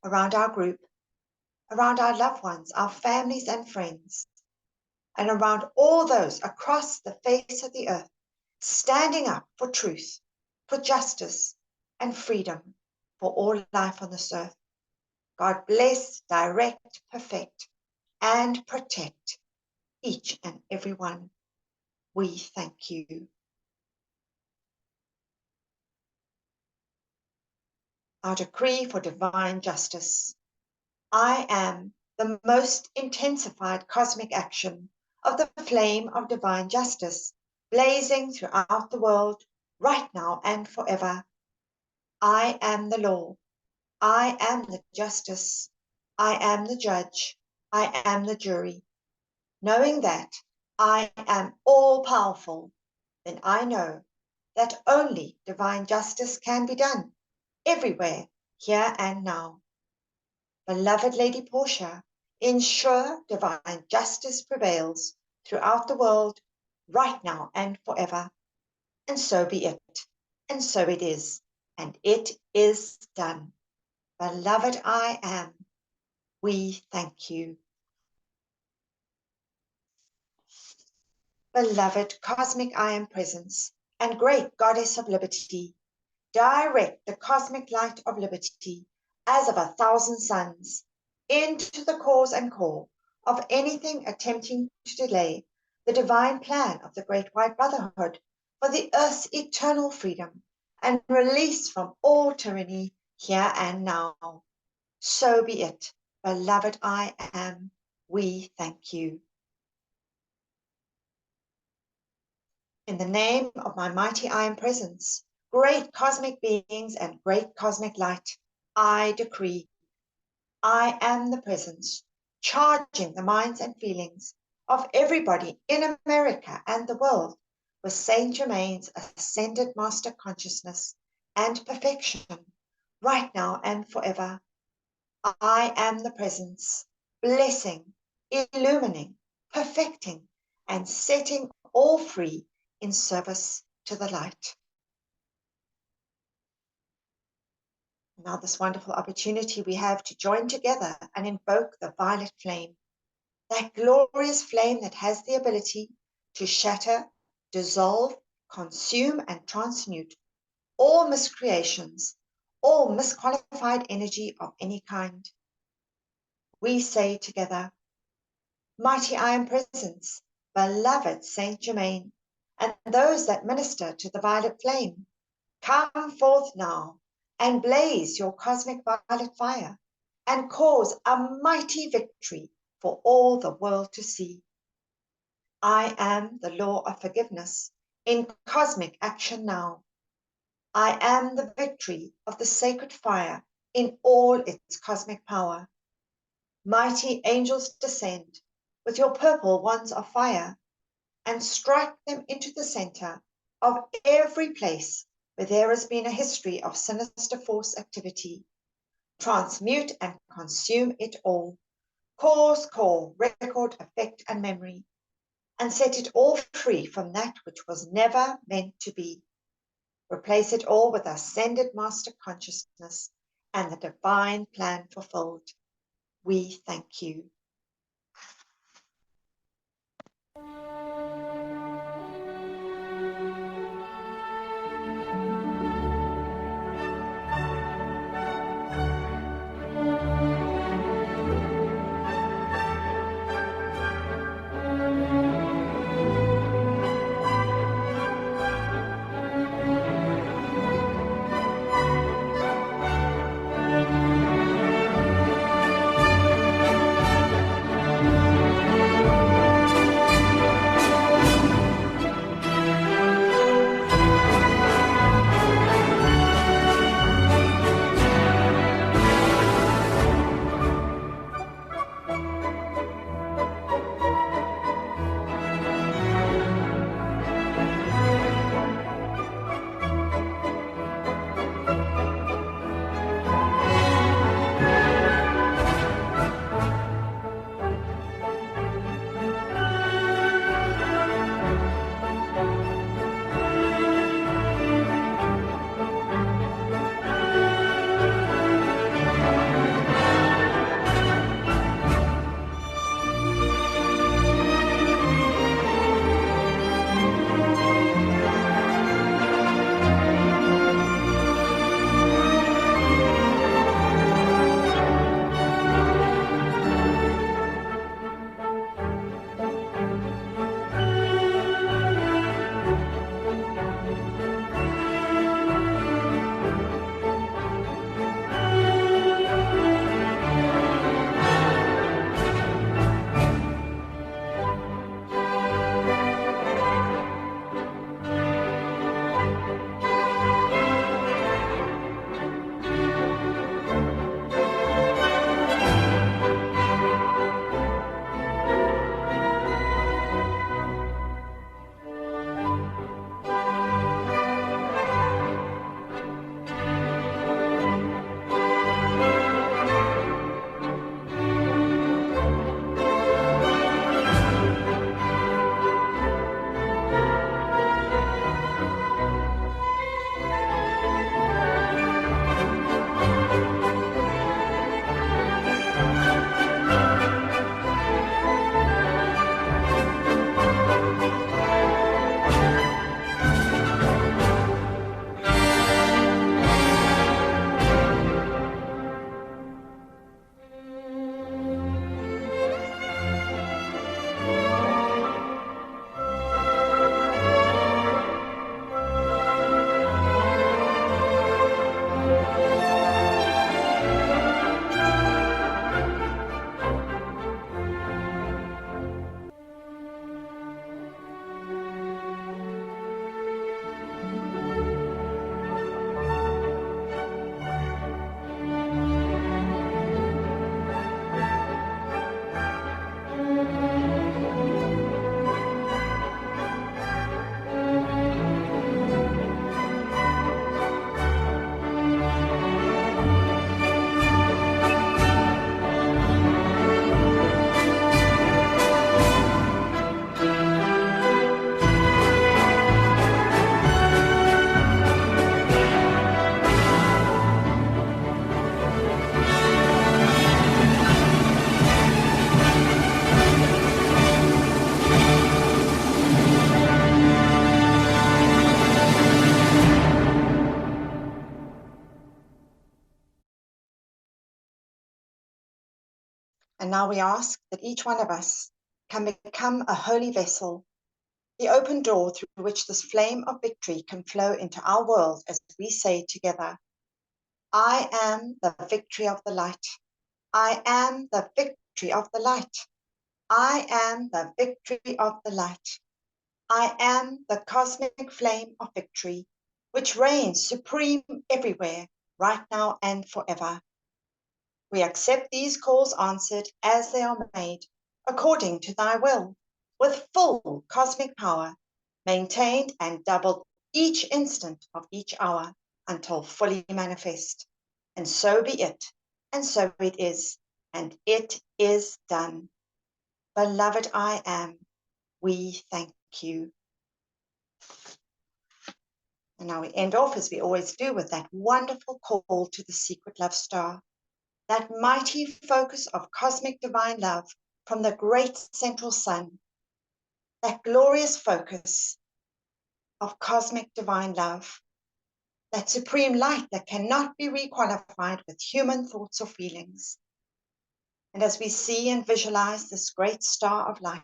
around our group, around our loved ones, our families and friends, and around all those across the face of the earth, standing up for truth, for justice, and freedom for all life on this earth. God bless, direct, perfect, and protect each and every one. We thank you. Our decree for divine justice. I am the most intensified cosmic action of the flame of divine justice, blazing throughout the world, right now and forever. I am the law. I am the justice. I am the judge. I am the jury. Knowing that I am all-powerful, then I know that only divine justice can be done, everywhere, here and now. Beloved Lady Portia, ensure divine justice prevails throughout the world, right now and forever. And so be it, and so it is, and it is done. Beloved I am, we thank you. Beloved cosmic I am presence and great goddess of liberty, direct the cosmic light of liberty as of 1,000 suns into the cause and core of anything attempting to delay the divine plan of the Great White Brotherhood for the earth's eternal freedom and release from all tyranny here and now. So be it, beloved I am, we thank you. In the name of my mighty I am presence, great cosmic beings and great cosmic light, I decree, I am the presence, charging the minds and feelings of everybody in America and the world with Saint Germain's ascended master consciousness and perfection, right now and forever. I am the presence, blessing, illumining, perfecting, and setting all free in service to the light. Now this wonderful opportunity we have to join together and invoke the violet flame, that glorious flame that has the ability to shatter, dissolve, consume, and transmute all miscreations, all misqualified energy of any kind. We say together, mighty I am presence, beloved Saint Germain, and those that minister to the violet flame, come forth now and blaze your cosmic violet fire and cause a mighty victory for all the world to see. I am the law of forgiveness in cosmic action now. I am the victory of the sacred fire in all its cosmic power. Mighty angels descend with your purple wands of fire and strike them into the center of every place where there has been a history of sinister force activity. Transmute and consume it all, cause, core, record, effect, and memory, and set it all free from that which was never meant to be. Replace it all with ascended master consciousness and the divine plan fulfilled. We thank you. And now we ask that each one of us can become a holy vessel, the open door through which this flame of victory can flow into our world as we say together, I am the victory of the light. I am the victory of the light. I am the victory of the light. I am the cosmic flame of victory, which reigns supreme everywhere, right now and forever. We accept these calls answered as they are made, according to thy will, with full cosmic power, maintained and doubled each instant of each hour until fully manifest. And so be it, and so it is, and it is done. Beloved I am, we thank you. And now we end off, as we always do, with that wonderful call to the secret love star, that mighty focus of cosmic divine love from the great central sun, that glorious focus of cosmic divine love, that supreme light that cannot be requalified with human thoughts or feelings. And as we see and visualize this great star of light,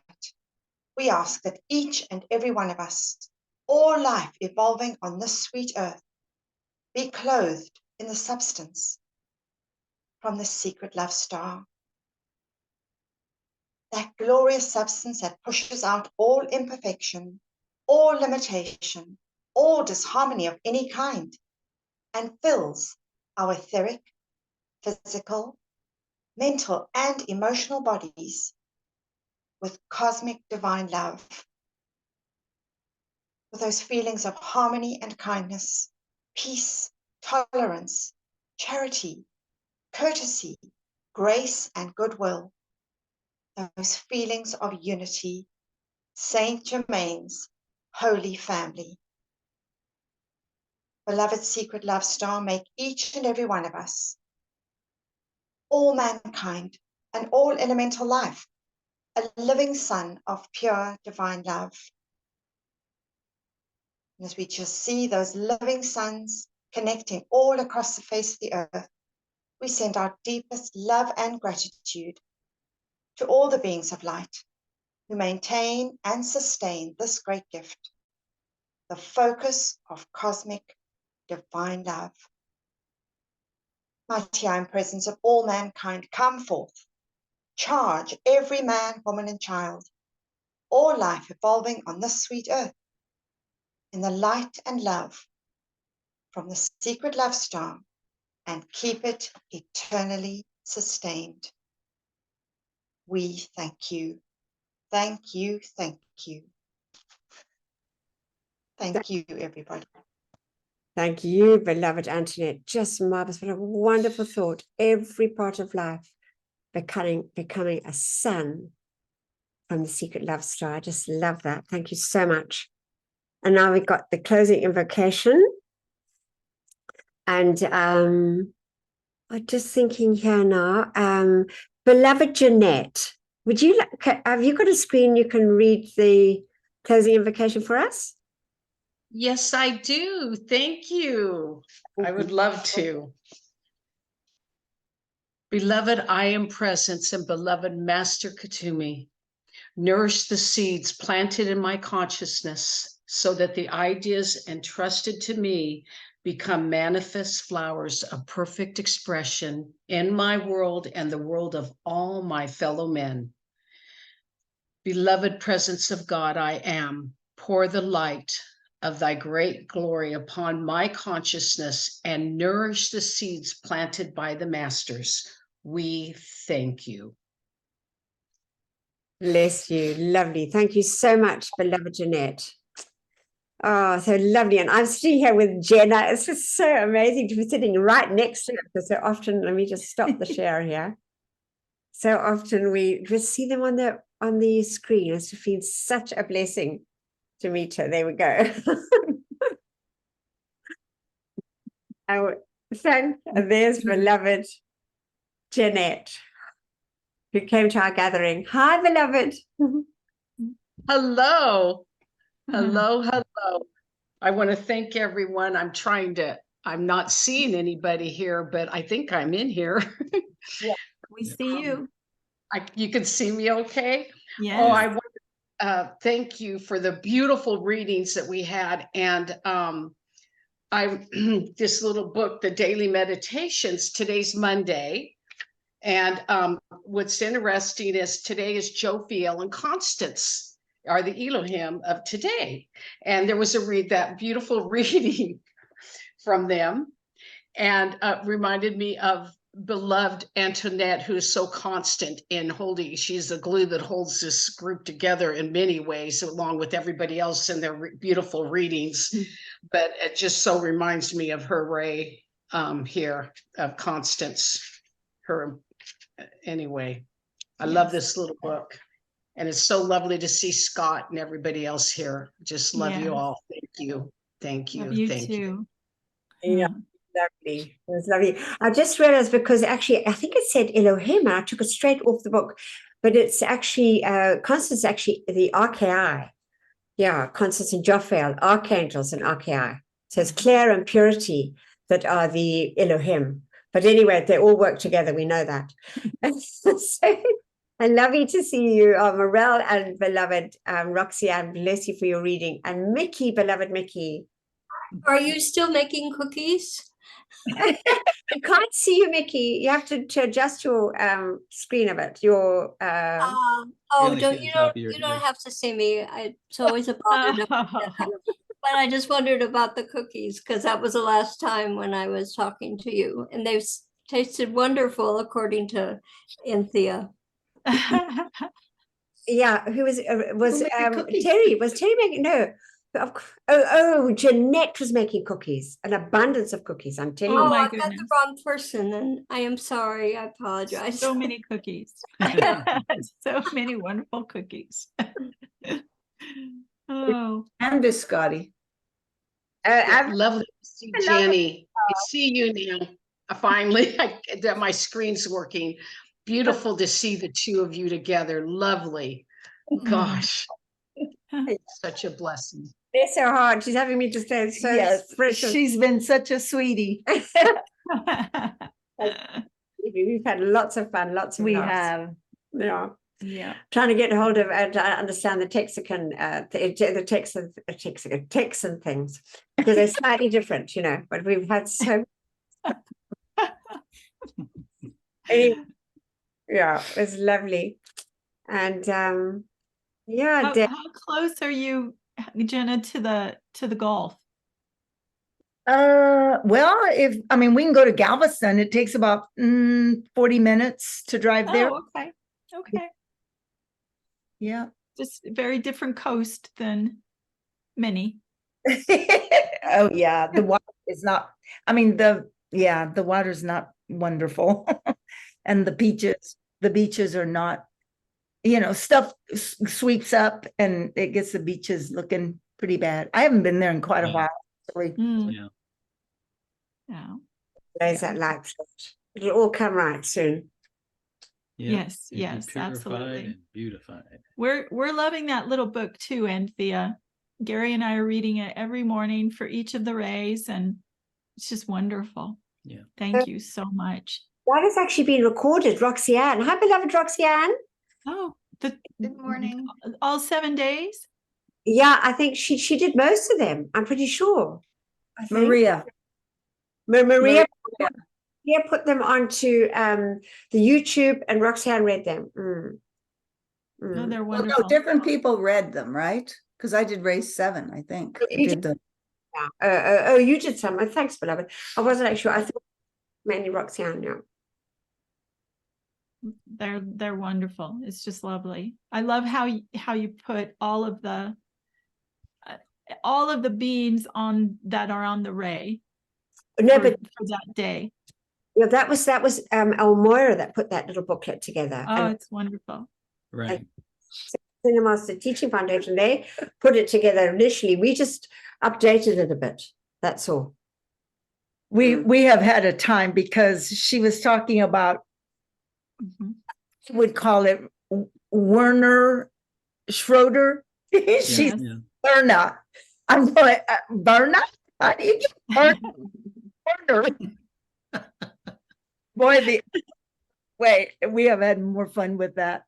we ask that each and every one of us, all life evolving on this sweet earth, be clothed in the substance from the secret love star. That glorious substance that pushes out all imperfection, all limitation, all disharmony of any kind, and fills our etheric, physical, mental, and emotional bodies with cosmic divine love, with those feelings of harmony and kindness, peace, tolerance, charity, courtesy, grace, and goodwill, those feelings of unity, Saint Germain's holy family. Beloved secret love star, make each and every one of us, all mankind and all elemental life, a living sun of pure divine love. And as we just see those living suns connecting all across the face of the earth, we send our deepest love and gratitude to all the beings of light who maintain and sustain this great gift, the focus of cosmic divine love. Mighty I am presence of all mankind, come forth, charge every man, woman, and child, all life evolving on this sweet earth, in the light and love from the secret love star, and keep it eternally sustained. We thank you. Thank you, thank you. Thank you, everybody. Thank you, beloved Antoinette. Just marvelous. What a wonderful thought. Every part of life becoming a sun from the secret love star. I just love that. Thank you so much. And now we've got the closing invocation. And I'm just thinking here now, beloved Jeanette, would you like, have you got a screen you can read the closing invocation for us? Yes, I do. Thank you. I would love to. Beloved, I am presence and beloved Master Katumi. Nourish the seeds planted in my consciousness so that the ideas entrusted to me become manifest flowers of perfect expression in my world and the world of all my fellow men. Beloved presence of God, I am. Pour the light of thy great glory upon my consciousness and nourish the seeds planted by the masters. We thank you. Bless you. Lovely. Thank you so much, beloved Jeanette. Oh, so lovely. And I'm sitting here with Jenna. It's just so amazing to be sitting right next to her, because so often, let me just stop the share here. So often we just see them on the screen. It's been such a blessing to meet her. There we go. And there's beloved Jeanette, who came to our gathering. Hi, beloved. Hello. Hello, hello. I want to thank everyone. I'm not seeing anybody here, but I think I'm in here. We see you. You can see me okay? Yes. Oh, I want to thank you for the beautiful readings that we had. And this little book, The Daily Meditations, today's Monday. And what's interesting is today is Jophiel and Constance are the Elohim of today. And there was that beautiful reading from them, and reminded me of beloved Antoinette, who's so constant in holding. She's the glue that holds this group together in many ways, along with everybody else in their beautiful readings. But it just so reminds me of her ray here of Constance. Her anyway. I love this little book, and it's so lovely to see Scott and everybody else here. Just love you all. Thank you. Thank you. Love you Thank too. you. Yeah, lovely. It was lovely. I just realized, because actually I think it said Elohim, and I took it straight off the book, but it's actually Constance, actually the RKI. Yeah, Constance and Jophiel, archangels and RKI. So it's Claire and Purity that are the Elohim. But anyway, they all work together. We know that. So and lovely to see you, Morel and beloved Roxanne. Bless you for your reading. And Mickey, beloved Mickey. Are you still making cookies? I can't see you, Mickey. You have to adjust your screen a bit. Your Oh, only don't see you the top don't of your you don't head. have to see me. It's always a bother. But I just wondered about the cookies, because that was the last time when I was talking to you, and they've tasted wonderful according to Anthea. yeah, who was made cookies? Terry? Was Terry making? No. Jeanette was making cookies, an abundance of cookies. I'm telling Oh, you. my I've got the goodness. wrong person, and I am sorry. I apologize. So many cookies. So many wonderful cookies. Oh, And biscotti. Lovely to see Jenny. I see you now. Finally, my screen's working. Beautiful to see the two of you together. Lovely. Gosh, such a blessing. Bless her heart. She's having me to stay so Yes, precious. she's been such a sweetie. We've had lots of fun, lots of We laughs. have. Yeah. Yeah. Trying to get hold of and understand the Texican, the Texan things, because they're slightly different, but we've had so. Anyway, yeah, it was lovely. And yeah, how close are you, Jenna, to the Gulf? Well, we can go to Galveston. It takes about 40 minutes to drive there. Oh, okay. Yeah. Just very different coast than many. Oh yeah, the water is not. The water's not wonderful, and the beaches are not. Stuff sweeps up and it gets the beaches looking pretty bad. I haven't been there in quite a while. Actually. Yeah. There's that light. It'll all come right soon. Yeah. Yes, Purified absolutely. and beautified. We're loving that little book too, Anthea. Gary and I are reading it every morning for each of the rays, and it's just wonderful. Yeah. Thank you so much. That has actually been recorded, Roxanne. Hi, beloved Roxanne. Oh, Good morning. All 7 days? Yeah, I think she did most of them. I'm pretty sure. Maria put them onto the YouTube, and Roxanne read them. Oh, they're Well, wonderful. no, different people read them, right? Because I did race 7, I think. You you did some. Thanks, beloved. I wasn't actually sure. I thought mainly Roxanne. Yeah. They're wonderful. It's just lovely. I love how you put all of the beings on that are on the ray. No, for that day. Yeah, that was Elmoira that put that little booklet together. Oh, and it's wonderful. Right. Cinemaster Teaching Foundation, they put it together initially. We just updated it a bit. That's all. We have had a time, because she was talking about, I would call it Werner Schroeder. She's Berna. I'm going, Berna? How do you get Berna? Boy, Wait, we have had more fun with that.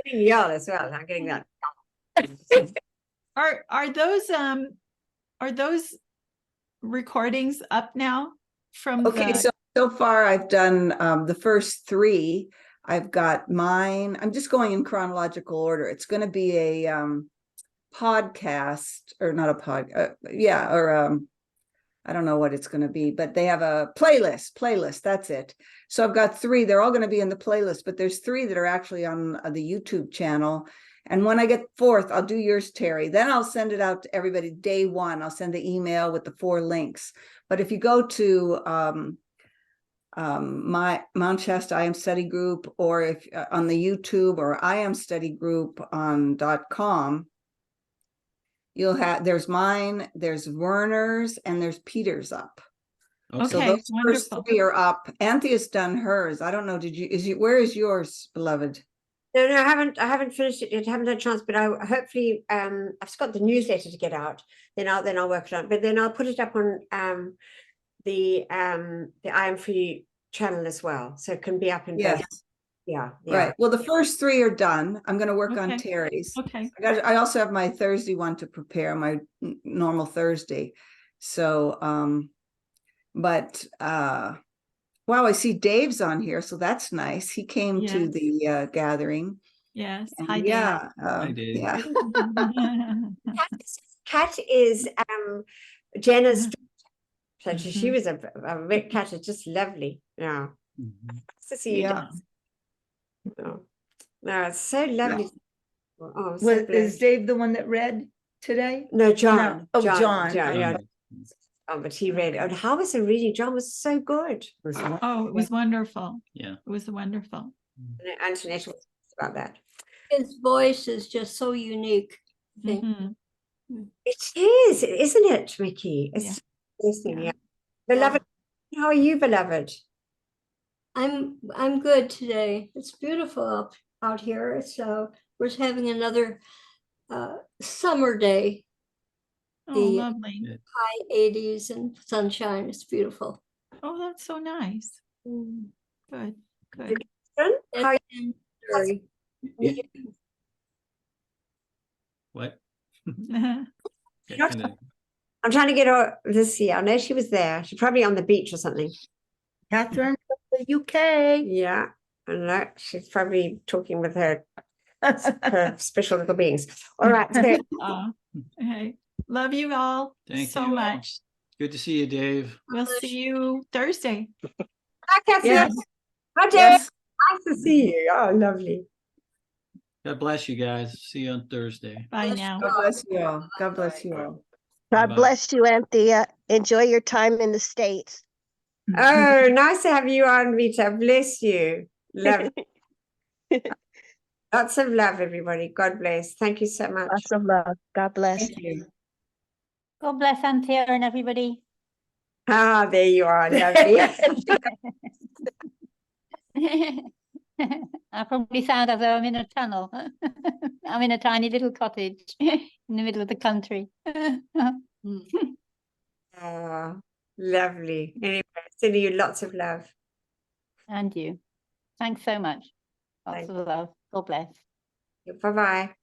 Getting yelled as well. I'm getting that. Are those recordings up now from Okay, the so far I've done the first 3. I've got mine. I'm just going in chronological order. It's going to be a podcast, or not a pod. I don't know what it's going to be, but they have a playlist. That's it. So I've got 3. They're all going to be in the playlist, but there's 3 that are actually on the YouTube channel. And when I get 4th, I'll do yours, Terry. Then I'll send it out to everybody day 1. I'll send the email with the 4 links. But if you go to my Mount Shasta I Am Study Group, or if on the YouTube, or I Am Study Group on .com, you'll have, there's mine, there's Werner's, and there's Peter's up. Okay, So those first wonderful. 3 are up. Anthea's done hers. I don't know. Where is yours, beloved? No, I haven't finished it yet. I haven't had a chance, but I hopefully I've just got the newsletter to get out. Then I'll work it on. But then I'll put it up on the I Am Free channel as well, so it can be up in both. Yeah. Right. Well, the first 3 are done. I'm going to work on Terry's. Okay. I also have my Thursday one to prepare, my normal Thursday. So, wow, I see Dave's on here, so that's nice. He came to the gathering. Yes. And Hi, Dave. yeah, Hi, Dave. yeah. Cat is Jenna's. So she was a red cat. It's just lovely. Yeah. Nice to see you. Yeah. Oh. No, it's so lovely. Oh, so Is Dave the one that read today? No, John. No. Oh, John. Yeah. Oh, but he read. And how was the reading? John was so good. Oh, it was wonderful. Yeah. It was wonderful. Antoinette was about that. His voice is just so unique. I think. It is, isn't it, Mickey? It's amazing. Yeah. Beloved, how are you, beloved? I'm good today. It's beautiful out here. So we're having another summer day. Oh, lovely. High 80s and sunshine. It's beautiful. Oh, that's so nice. Good. How Sorry. What? I'm trying to get her this year. I know she was there. She's probably on the beach or something. Catherine from the UK. Yeah, I know. She's probably talking with her special little beings. All right. So, hey, love you all so much. Good to see you, Dave. We'll see you Thursday. Hi, Catherine. Yes. Hi, Dave. Nice to see you. Oh, lovely. God bless you guys. See you on Thursday. Bye now. God bless you all. God bless you all. God bless you, Anthea. Enjoy your time in the States. Oh, nice to have you on, Rita. Bless you. Love. Lots of love, everybody. God bless. Thank you so much. Lots of love. God bless. Thank you. God bless Anthea and everybody. Ah, there you are. Lovely. I probably sound as though I'm in a tunnel. I'm in a tiny little cottage in the middle of the country. Oh, lovely. Anyway, sending you lots of love. And you. Thanks so much. Lots of love. God bless. Bye-bye.